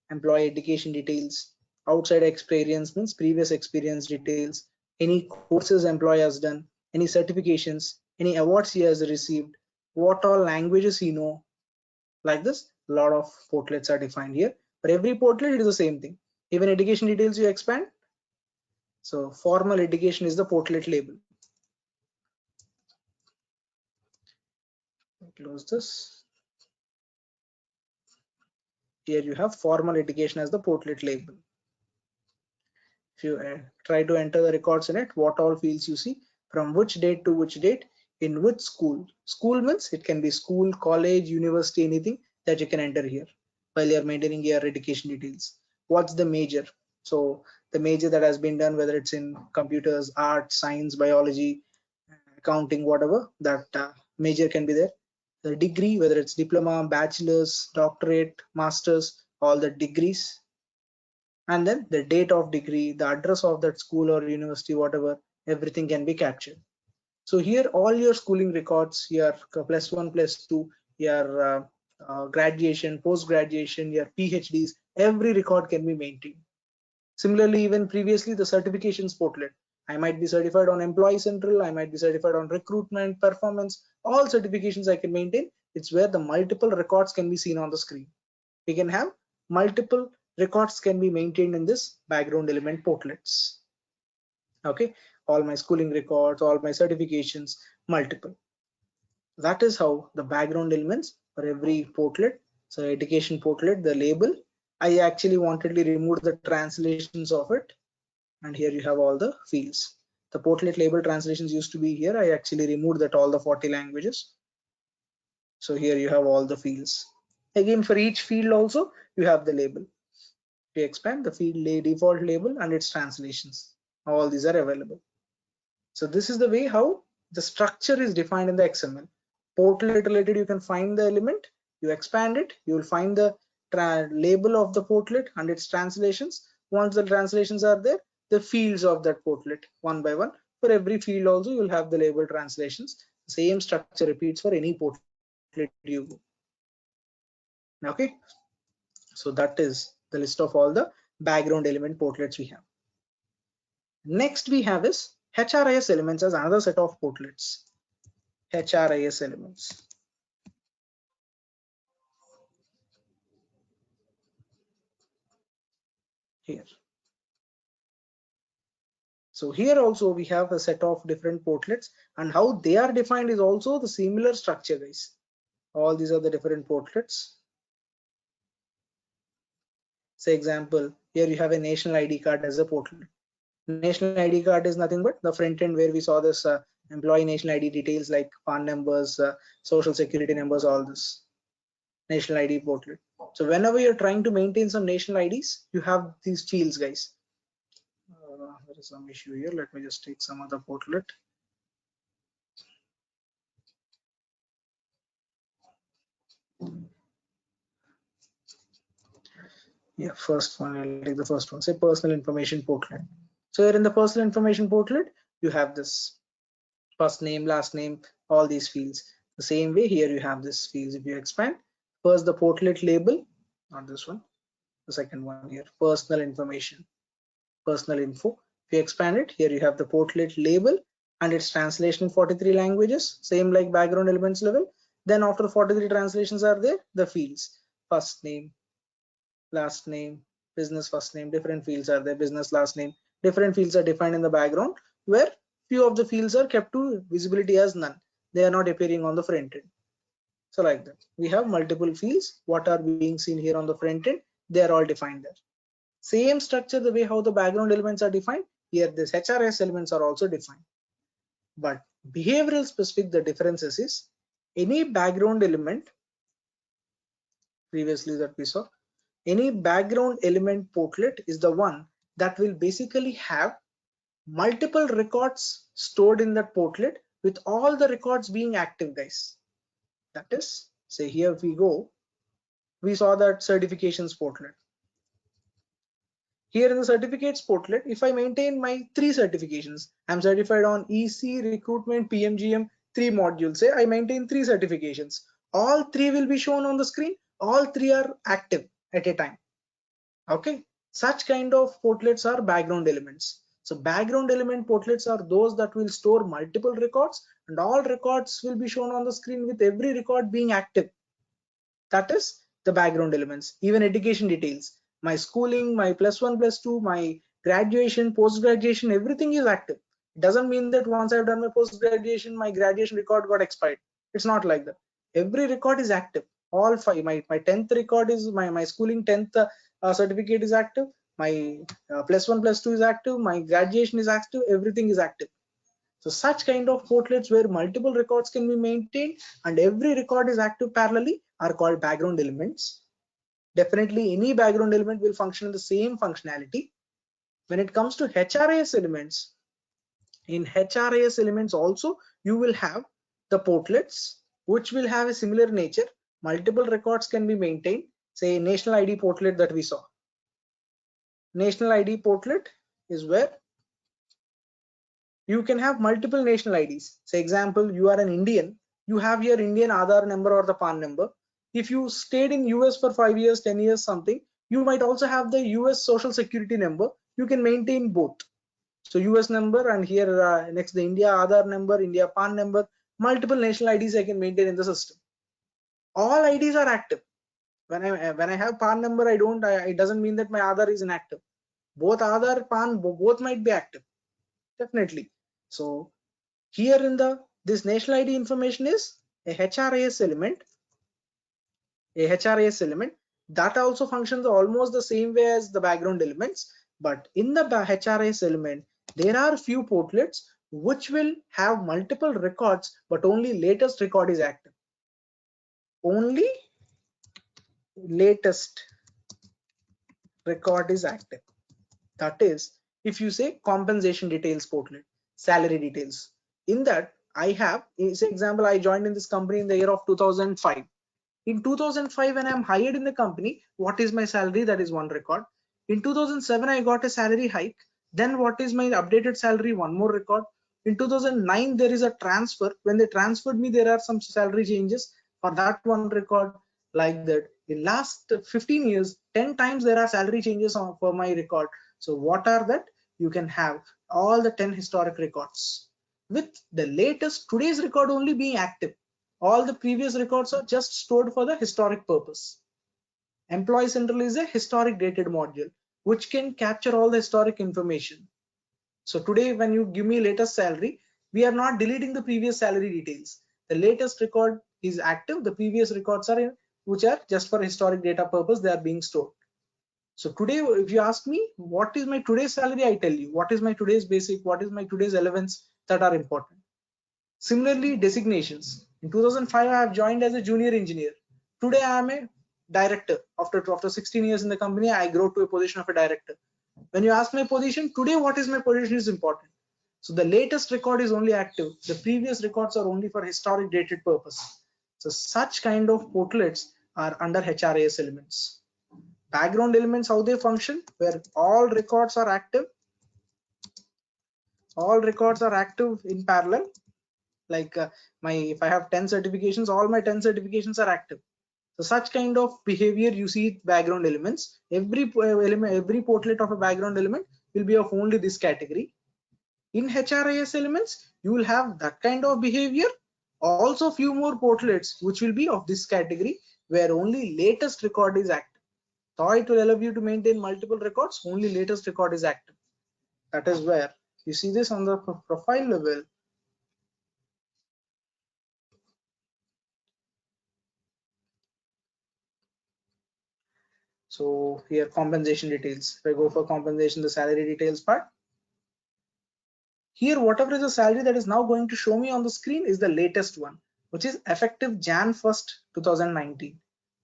Employee education details, outside experience means previous experience details, any courses employee has done, any certifications, any awards he has received, what all languages he know, like this. A lot of portlets are defined here. For every portlet it is the same thing. Even education details you expand. So formal education is the portlet label. Close this. Here you have formal education as the portlet label. If you try to enter the records in it, what all fields you see, from which date to which date, in which school. School means it can be school, college, university, anything that you can enter here while you're maintaining your education details. What's the major? So the major that has been done, whether it's in computers, art, science, biology, accounting, whatever, that major can be there. The degree, whether it's diploma, bachelor's, doctorate, master's, all the degrees. And then the date of degree, the address of that school or university, whatever, everything can be captured. So here all your schooling records, your +1, +2, your graduation, post-graduation, your PhDs, every record can be maintained. Similarly, even previously the certifications portlet, I might be certified on Employee Central, I might be certified on recruitment, performance, all certifications I can maintain. It's where the multiple records can be seen on the screen. We can have multiple records can be maintained in this background element portlets. Okay, all my schooling records, all my certifications, multiple. That is how the background elements for every portlet. So education portlet, the label, I actually wanted to remove the translations of it, and here you have all the fields. The portlet label translations used to be here. I actually removed that, all the 40 languages. So here you have all the fields. Again, for each field also you have the label. To expand the field default label and its translations, all these are available. So this is the way how the structure is defined in the XML. Portlet related, you can find the element, you expand it, you will find the label of the portlet and its translations. Once the translations are there, the fields of that portlet one by one. For every field also you will have the label translations. Same structure repeats for any portlet you go. Okay, so that is the list of all the background element portlets we have. Next we have is HRIS elements as another set of portlets. HRIS elements. Here. So here also we have a set of different portlets, and how they are defined is also the similar structure, guys. All these are the different portlets. Say example, here you have a national ID card as a portlet. National ID card is nothing but the front end where we saw this employee national ID details like PAN numbers, social security numbers, all this. National ID portlet. So whenever you're trying to maintain some national IDs, you have these fields, guys. There is some issue here. Let me just take some other portlet. Yeah, first one, I'll take the first one. Say personal information portlet. So here in the personal information portlet, you have this first name, last name, all these fields. The same way here you have this fields. If you expand, first the portlet label, not this one, the second one here, personal information, personal info. If you expand it, here you have the portlet label and its translation in 43 languages, same like background elements level. Then after 43 translations are there, the fields, first name, last name, business first name, different fields are there, business last name, different fields are defined in the background, where few of the fields are kept to visibility as none. They are not appearing on the front end. So like that, we have multiple fields. What are being seen here on the front end, they are all defined there. Same structure, the way how the background elements are defined, here this HRIS elements are also defined. But behavioral specific, the differences is any background element, previously that we saw, any background element portlet is the one that will basically have multiple records stored in that portlet with all the records being active, guys. That is, say here if we go, we saw that certifications portlet. Here in the certificates portlet, if I maintain my 3 certifications, I'm certified on EC, recruitment, PMGM, 3 modules. Say I maintain 3 certifications. All 3 will be shown on the screen. All 3 are active at a time. Okay, such kind of portlets are background elements. So background element portlets are those that will store multiple records, and all records will be shown on the screen with every record being active. That is the background elements. Even education details, my schooling, my +1, +2, my graduation, post-graduation, everything is active. It doesn't mean that once I've done my post-graduation, my graduation record got expired. It's not like that. Every record is active. All 5, my 10th record is my schooling 10th certificate is active, my +1, +2 is active, my graduation is active, everything is active. So such kind of portlets where multiple records can be maintained and every record is active parallelly are called background elements. Definitely any background element will function in the same functionality. When it comes to HRIS elements, in HRIS elements also you will have the portlets which will have a similar nature. Multiple records can be maintained. Say national ID portlet that we saw. National ID portlet is where you can have multiple national IDs. Say example, you are an Indian, you have your Indian Aadhaar number or the PAN number. If you stayed in US for 5 years, 10 years, something, you might also have the US social security number. You can maintain both. So US number and here next the India Aadhaar number, India PAN number, multiple national IDs I can maintain in the system. All IDs are active. When I have PAN number, it doesn't mean that my Aadhaar is inactive. Both Aadhaar, PAN, both might be active. Definitely. So here in this national ID information is a HRIS element. A HRIS element that also functions almost the same way as the background elements, but in the HRIS element there are few portlets which will have multiple records, but only latest record is active. Only latest record is active. That is, if you say compensation details portlet, salary details, in that I have, say example, I joined in this company in the year of 2005. In 2005, when I'm hired in the company, what is my salary? That is one record. In 2007, I got a salary hike. Then what is my updated salary? One more record. In 2009, there is a transfer. When they transferred me, there are some salary changes for that one record. Like that, in last 15 years, 10 times there are salary changes for my record. So what are that? You can have all the 10 historic records with the latest today's record only being active. All the previous records are just stored for the historic purpose. Employee Central is a historic dated module which can capture all the historic information. So today when you give me latest salary, we are not deleting the previous salary details. The latest record is active. The previous records are in, which are just for historic data purpose, they are being stored. So today, if you ask me, what is my today's salary? I tell you, what is my today's basic, what is my today's allowance, that are important. Similarly, designations. In 2005, I have joined as a junior engineer. Today, I am a director. After 16 years in the company, I grow to a position of a director. When you ask my position, today what is my position is important. So the latest record is only active. The previous records are only for historic dated purpose. So such kind of portlets are under HRIS elements. Background elements, how they function, where all records are active. All records are active in parallel. Like if I have 10 certifications, all my 10 certifications are active. So such kind of behavior you see background elements. Every element, every portlet of a background element will be of only this category. In HRIS elements, you will have that kind of behavior. Also few more portlets which will be of this category where only latest record is active. So it will allow you to maintain multiple records, only latest record is active. That is where you see this on the profile level. So here compensation details. If I go for compensation, the salary details part. Here, whatever is the salary that is now going to show me on the screen is the latest one, which is effective Jan 1st, 2019.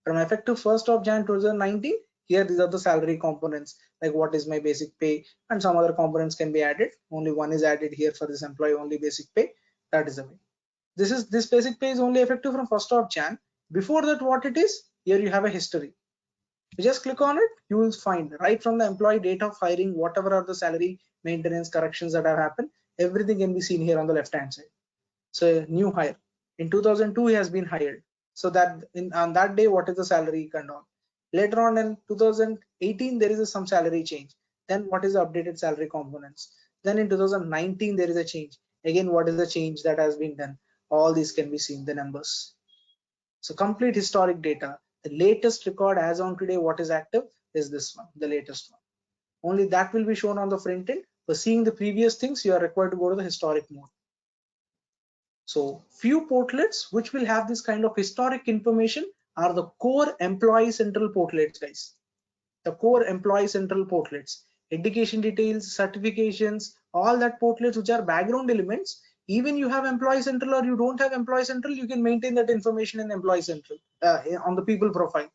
From effective 1st of Jan 2019, here these are the salary components, like what is my basic pay, and some other components can be added. Only one is added here for this employee, only basic pay. That is the way. This basic pay is only effective from 1st of Jan. Before that, what it is, here you have a history. You just click on it, you will find right from the employee date of hiring, whatever are the salary maintenance corrections that have happened, everything can be seen here on the left hand side. So new hire in 2002 he has been hired, so that on that day what is the salary and all. Later on in 2018 there is some salary change, then what is the updated salary components. Then in 2019 there is a change, again what is the change that has been done. All these can be seen, the numbers. So complete historic data. The latest record as on today, what is active is this one, the latest one. Only that will be shown on the front end. For seeing the previous things, you are required to go to the historic mode. So few portlets which will have this kind of historic information are the core employee central portlets, guys. The core employee central portlets, education details, certifications, all that portlets which are background elements. Even you have employee central or you don't have employee central, you can maintain that information in employee central on the people profile.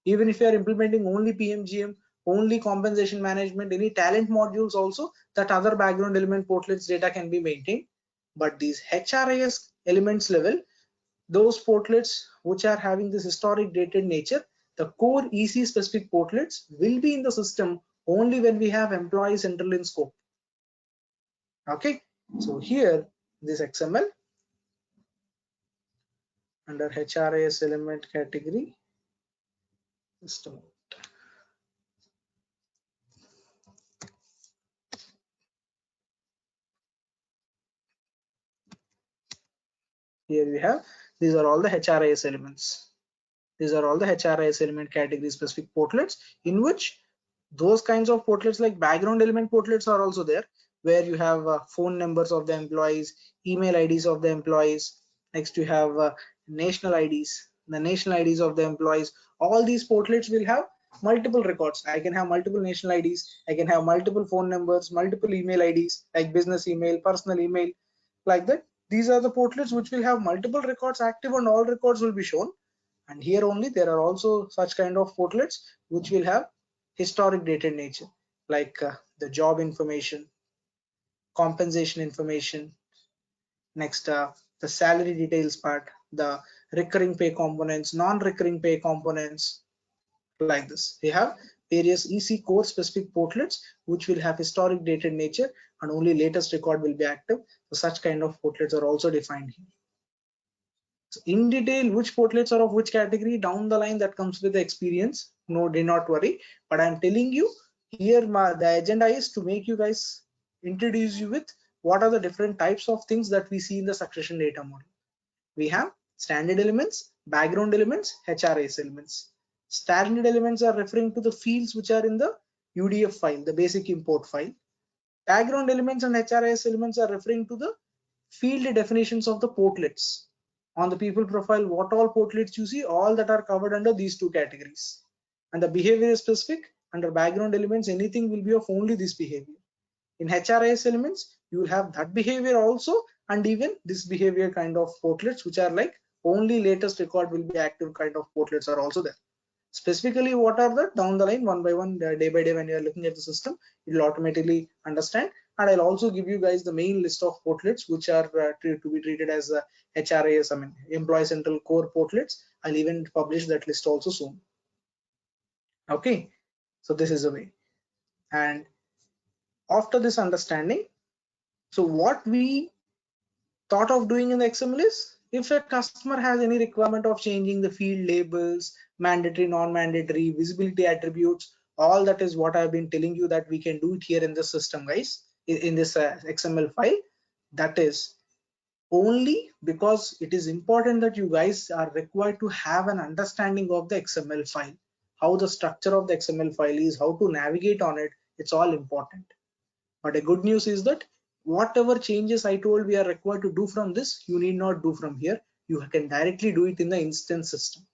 Even if you are implementing only PMGM, only compensation management, any talent modules also, that other background element portlets data can be maintained. But these HRIS elements level, those portlets which are having this historic dated nature, the core EC specific portlets will be in the system only when we have employee central in scope. Okay, so here this XML under HRIS element category system. Here we have, these are all the HRIS elements. These are all the HRIS element category specific portlets, in which those kinds of portlets like background element portlets are also there, where you have phone numbers of the employees, email IDs of the employees. Next you have national IDs, the national IDs of the employees. All these portlets will have multiple records. I can have multiple national IDs, I can have multiple phone numbers, multiple email IDs, like business email, personal email, like that. These are the portlets which will have multiple records active and all records will be shown. And here only there are also such kind of portlets which will have historic dated nature, like the job information, compensation information, Next, the salary details part, the recurring pay components, non-recurring pay components, like this. We have various EC core specific portlets which will have historic dated nature and only latest record will be active. So such kind of portlets are also defined here. So in detail, which portlets are of which category down the line, that comes with the experience. No, do not worry. But I'm telling you here, the agenda is to make you guys introduce you with what are the different types of things that we see in the succession data model. We have standard elements, background elements, HRIS elements. Standard elements are referring to the fields which are in the UDF file, the basic import file. Background elements and HRIS elements are referring to the field definitions of the portlets. On the people profile, what all portlets you see, all that are covered under these two categories. And the behavior is specific. Under background elements, anything will be of only this behavior. In HRIS elements, you will have that behavior also, and even this behavior kind of portlets, which are like only latest record will be active kind of portlets are also there. Specifically, what are the down the line, one by one, day by day, when you are looking at the system, it will automatically understand. And I'll also give you guys the main list of portlets which are to be treated as HRIS, I mean Employee Central Core portlets. I'll even publish that list also soon. Okay, so this is a way. And after this understanding, so what we thought of doing in the XML is, if a customer has any requirement of changing the field labels, mandatory, non-mandatory, visibility attributes, all that is what I've been telling you that we can do it here in the system, guys, in this XML file. That is only because it is important that you guys are required to have an understanding of the XML file, how the structure of the XML file is, how to navigate on it. It's all important. But the good news is that whatever changes I told we are required to do from this, you need not do from here. You can directly do it in the instance system.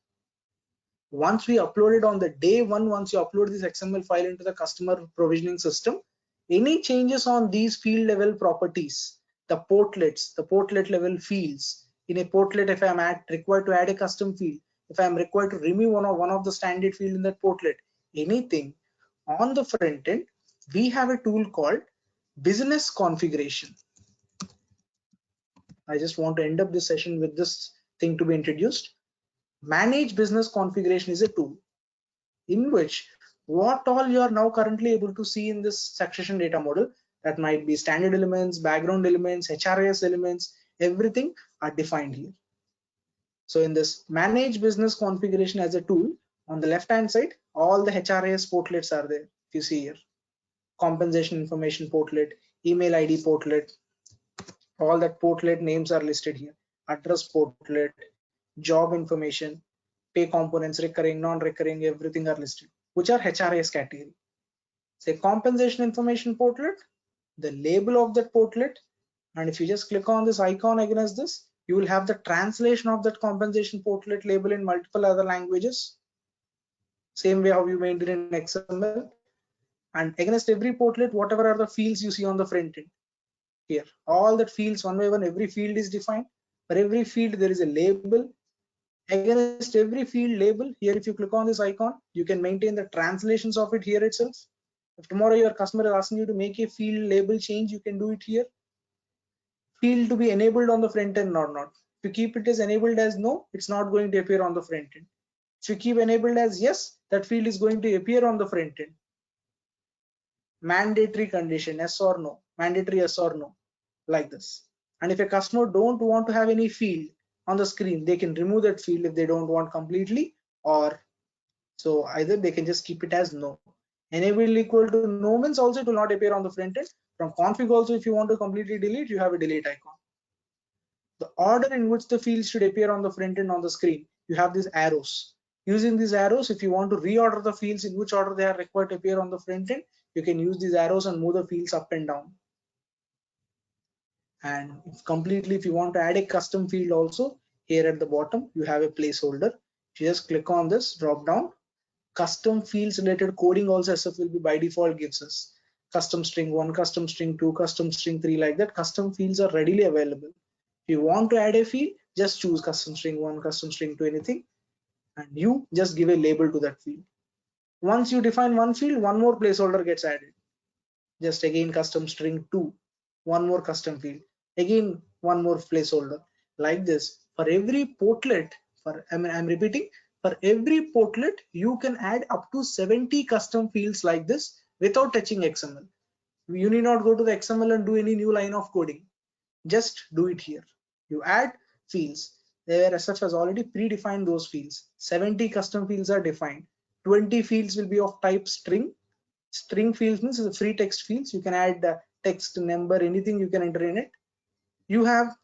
Once we upload it on the day one, once you upload this XML file into the customer provisioning system, any changes on these field level properties, the portlets, the portlet level fields, in a portlet, if I'm required to add a custom field, if I'm required to remove one of the standard field in that portlet, anything on the front end, we have a tool called business configuration. I just want to end up this session with this thing to be introduced. Manage business configuration is a tool in which what all you are now currently able to see in this succession data model, that might be standard elements, background elements, HRIS elements, everything are defined here. So in this manage business configuration as a tool, on the left hand side, all the HRIS portlets are there. If you see here, compensation information portlet, email ID portlet, all that portlet names are listed here. Address portlet, job information, pay components, recurring, non-recurring, everything are listed, which are HRIS category. Say compensation information portlet, the label of that portlet, and if you just click on this icon against this, you will have the translation of that compensation portlet label in multiple other languages. Same way how you maintain in XML. And against every portlet, whatever are the fields you see on the front end. Here, all that fields one by one, every field is defined. For every field, there is a label. Against every field label, here if you click on this icon, you can maintain the translations of it here itself. If tomorrow your customer is asking you to make a field label change, you can do it here. Field to be enabled on the front end or not. If you keep it as enabled as no, it's not going to appear on the front end. If you keep enabled as yes, that field is going to appear on the front end. Mandatory condition, yes or no, mandatory yes or no, like this. And if a customer don't want to have any field on the screen, they can remove that field if they don't want completely, or so either they can just keep it as no. Enable equal to no means also it will not appear on the front end. From config also, if you want to completely delete, you have a delete icon. The order in which the fields should appear on the front end on the screen, you have these arrows. Using these arrows, if you want to reorder the fields in which order they are required to appear on the front end, you can use these arrows and move the fields up and down. And if you want to add a custom field also, here at the bottom you have a placeholder. If you just click on this drop down, custom fields related coding also SF will be by default gives us custom string 1, custom string 2, custom string 3, like that. Custom fields are readily available. If you want to add a field, just choose custom string 1, custom string 2, anything, and you just give a label to that field. Once you define one field, one more placeholder gets added. Just again custom string 2, one more custom field. Again one more placeholder. Like this, for every portlet, I'm repeating, for every portlet, you can add up to 70 custom fields like this without touching XML. You need not go to the XML and do any new line of coding. Just do it here. You add fields. There SF has already predefined those fields. 70 custom fields are defined. 20 fields will be of type string. String fields means the free text fields. You can add text, number, anything you can enter in it. You have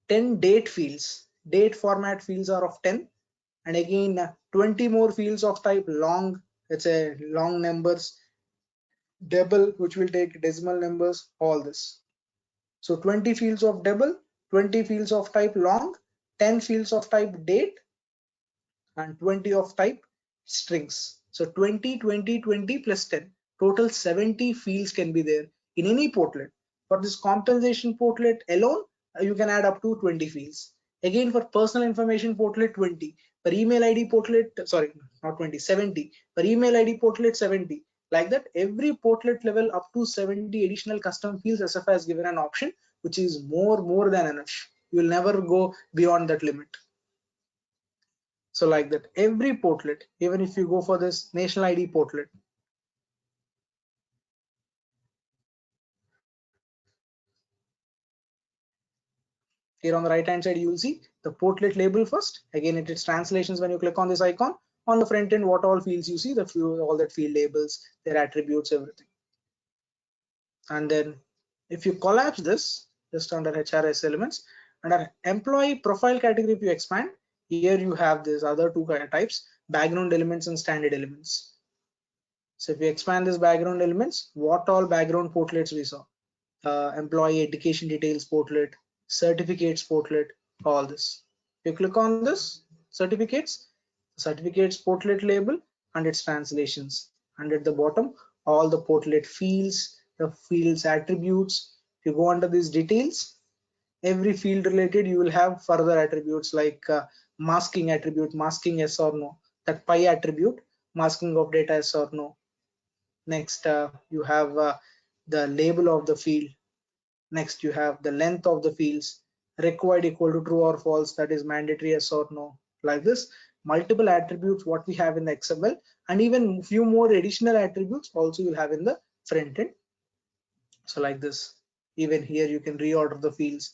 10 date fields. Date format fields are of 10. And again, 20 more fields of type long. It's a long numbers. Double, which will take decimal numbers, all this. So 20 fields of double, 20 fields of type long, 10 fields of type date, and 20 of type strings. So 20, 20, 20 plus 10. Total 70 fields can be there in any portlet. For this compensation portlet alone, you can add up to 20 fields. Again, for personal information portlet, 20. For email ID portlet, sorry, not 20, 70. For email ID portlet, 70. Like that, every portlet level up to 70 additional custom fields, SF has given an option, which is more than enough. You will never go beyond that limit. So like that, every portlet, even if you go for this national ID portlet, here on the right hand side, you will see the portlet label first. Again, it is translations. When you click on this icon on the front end, what all fields you see, the all that field labels, their attributes, everything. And then if you collapse this just under HRS elements, under employee profile category, if you expand, here you have this other two types, background elements and standard elements. So if you expand this background elements, what all background portlets we saw? Employee education details portlet, certificates portlet, all this. If you click on this certificates portlet label and its translations, and at the bottom all the portlet fields, the fields attributes. If you go under these details, every field related you will have further attributes like masking attribute, masking yes or no, that pi attribute, masking of data yes or no. Next you have the label of the field. Next you have the length of the fields, required equal to true or false, that is mandatory yes or no. Like this, multiple attributes what we have in the XML, and even few more additional attributes also you'll have in the front end. So like this, even here you can reorder the fields.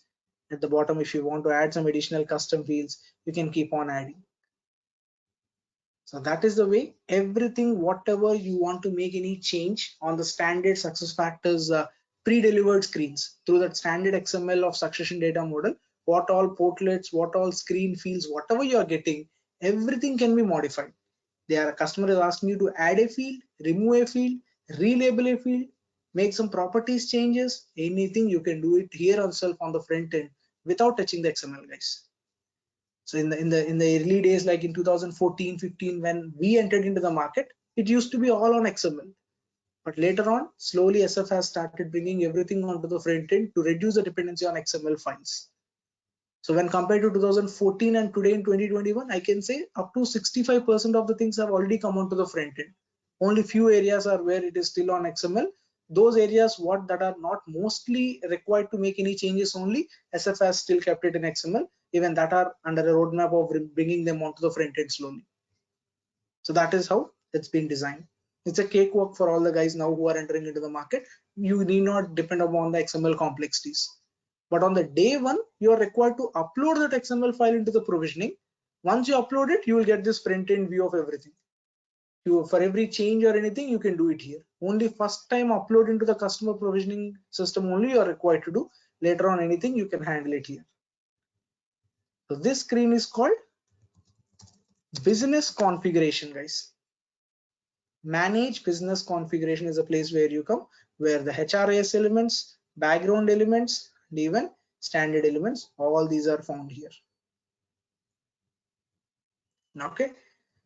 At the bottom, if you want to add some additional custom fields, you can keep on adding. So that is the way, everything whatever you want to make any change on the standard SuccessFactors pre-delivered screens through that standard XML of succession data model, what all portlets, what all screen fields, whatever you are getting, everything can be modified. A customer is asking you to add a field, remove a field, relabel a field, make some properties changes, anything you can do it here yourself on the front end without touching the XML, guys. So in the early days, like in 2014, 15, when we entered into the market, it used to be all on XML. But later on, slowly SF has started bringing everything onto the front end to reduce the dependency on XML files. So when compared to 2014 and today in 2021, I can say up to 65% of the things have already come onto the front end. Only few areas are where it is still on XML. Those areas that are not mostly required to make any changes only, SF has still kept it in XML. Even that are under a roadmap of bringing them onto the front end slowly. So that is how it's been designed. It's a cakewalk for all the guys now who are entering into the market. You need not depend upon the XML complexities. But on the day one, you are required to upload that XML file into the provisioning. Once you upload it, you will get this front end view of everything. For every change or anything, you can do it here. Only first time upload into the customer provisioning system only you are required to do. Later on, anything you can handle it here. So this screen is called business configuration, guys. Manage business configuration is a place where you come, where the HRIS elements, background elements, and even standard elements, all these are found here. Okay,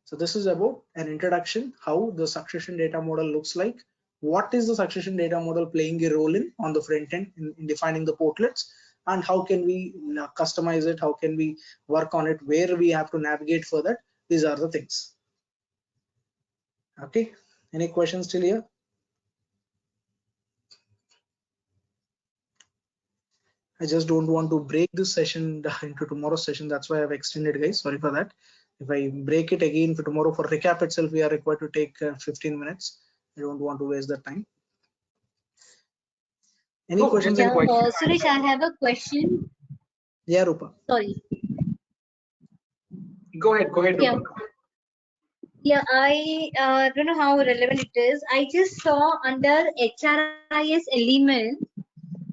so this is about an introduction how the succession data model looks like. What is the succession data model playing a role in on the front end in defining the portlets, and how can we customize it, how can we work on it, where we have to navigate for that. These are the things. Okay, any questions till here? I just don't want to break this session into tomorrow's session. That's why I've extended, guys. Sorry for that. If I break it again for tomorrow for recap itself, we are required to take 15 minutes. I don't want to waste that time. Any Oh, questions? just a question. Suresh, I have a question. Yeah, Rupa. Sorry. Go ahead, Yeah. Rupa. Yeah, I don't know how relevant it is. I just saw under HRIS element,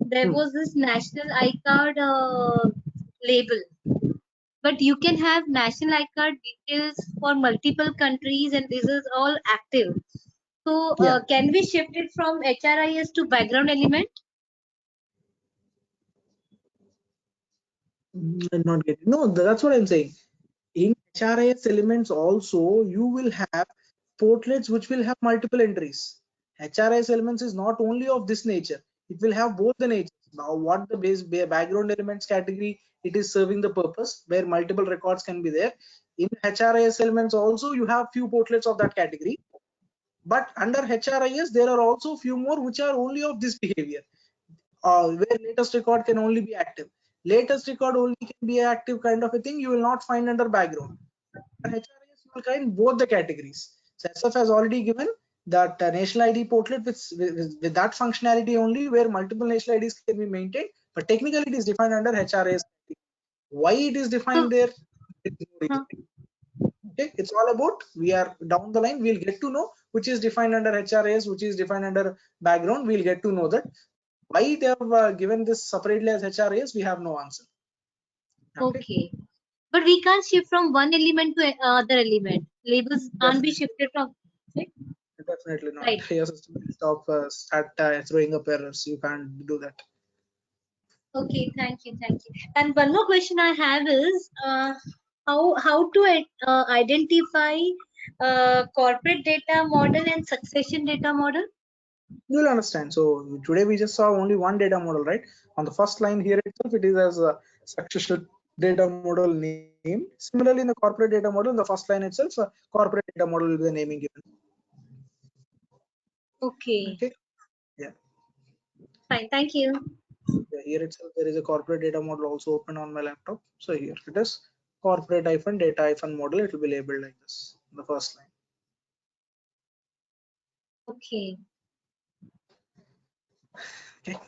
there was this national iCard label. But you can have national iCard details for multiple countries and this is all active. So Yeah. can we shift it from HRIS to background element? I'm not getting. No, that's what I'm saying. In HRIS elements also, you will have portlets which will have multiple entries. HRIS elements is not only of this nature. It will have both the natures. Now, what the background elements category, it is serving the purpose where multiple records can be there. In HRIS elements also, you have few portlets of that category. But under HRIS, there are also few more which are only of this behavior. Where latest record can only be active. Latest record only can be active kind of a thing. You will not find under background. HRIS, you will find both the categories. So SF has already given that national ID portlet with that functionality only, where multiple national IDs can be maintained. But technically, it is defined under HRIS. Why it is defined there? Okay, it's all about, we are down the line, we'll get to know which is defined under HRIS, which is defined under background. We'll get to know that. Why they have given this separately as HRIS, we have no answer. Okay. But we can't shift from one element to other element. Labels can't be shifted from. Right? Definitely not. Right. Your system will start throwing up errors. You can't do that. Okay, thank you. And one more question I have is how to identify corporate data model and succession data model? You will understand. So today we just saw only one data model, right? On the first line here itself, it is as a succession data model name. Similarly, in the corporate data model, in the first line itself, corporate data model will be the naming given. Okay. Okay. Yeah. Fine. Thank you. Here itself, there is a corporate data model also open on my laptop. So here it is corporate data model. It will be labeled like this, the first line. Okay. Okay.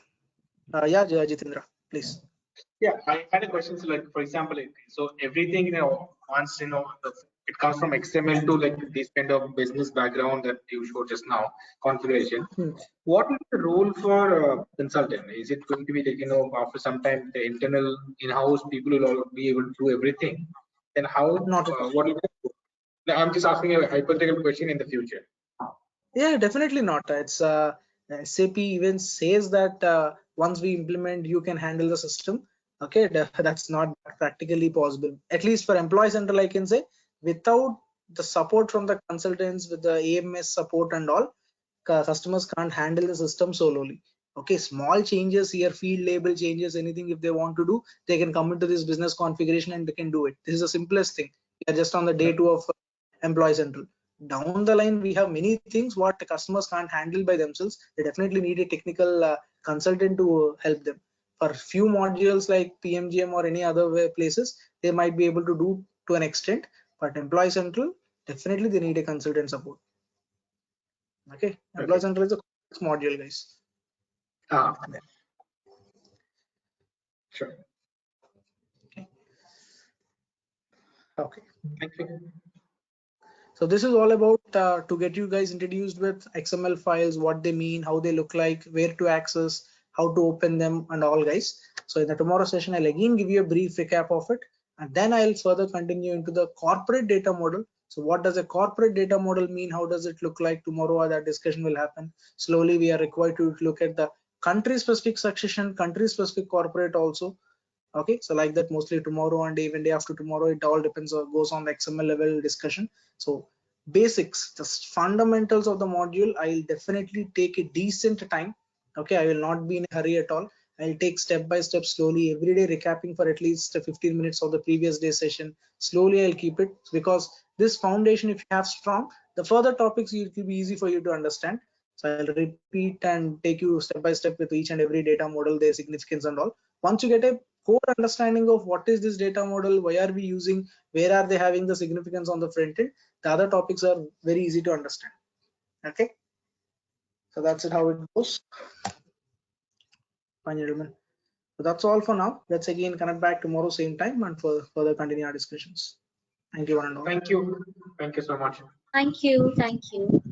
Yeah, Jitendra, please. Yeah, I had a question. So, like, for example, so everything, once, it comes from XML to like this kind of business background that you showed just now, configuration. What is the role for consultant? Is it going to be like, after some time, the internal in-house people will all be able to do everything? Then how, Not at all. what is it? I'm just asking a hypothetical question in the future. Yeah, definitely not. It's SAP even says that once we implement, you can handle the system. Okay, that's not practically possible. At least for Employee Central, I can say, without the support from the consultants, with the AMS support and all, customers can't handle the system solely. Okay, small changes here, field label changes, anything if they want to do, they can come into this business configuration and they can do it. This is the simplest thing. We are just on the day 2 of Employee Central. Down the line, we have many things what the customers can't handle by themselves. They definitely need a technical consultant to help them. For few modules like PMGM or any other places, they might be able to do to an extent, but Employee Central, definitely they need a consultant support. Okay, Employee Central is a complex module, guys. Sure. Okay. Thank you. So this is all about to get you guys introduced with XML files, what they mean, how they look like, where to access, how to open them, and all, guys. So in the tomorrow session, I'll again give you a brief recap of it, and then I'll further continue into the corporate data model. So what does a corporate data model mean? How does it look like? Tomorrow that discussion will happen. Slowly we are required to look at the country specific succession, country specific corporate also. Okay, so like that, mostly tomorrow and even day after tomorrow, it all depends or goes on the XML level discussion. So basics, just fundamentals of the module, I'll definitely take a decent time. Okay, I will not be in a hurry at all. I'll take step by step, slowly, every day recapping for at least 15 minutes of the previous day session. Slowly I'll keep it, because this foundation, if you have strong, the further topics, it will be easy for you to understand. So I'll repeat and take you step by step with each and every data model, their significance and all. Once you get a core understanding of what is this data model, why are we using, where are they having the significance on the front end, the other topics are very easy to understand. Okay, so that's it, how it goes. Fine, gentlemen. So that's all for now. Let's again connect back tomorrow same time and further continue our discussions. Thank you one and all. Thank you. Thank you so much. Thank you. Thank you.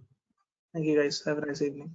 Thank you guys. Have a nice evening.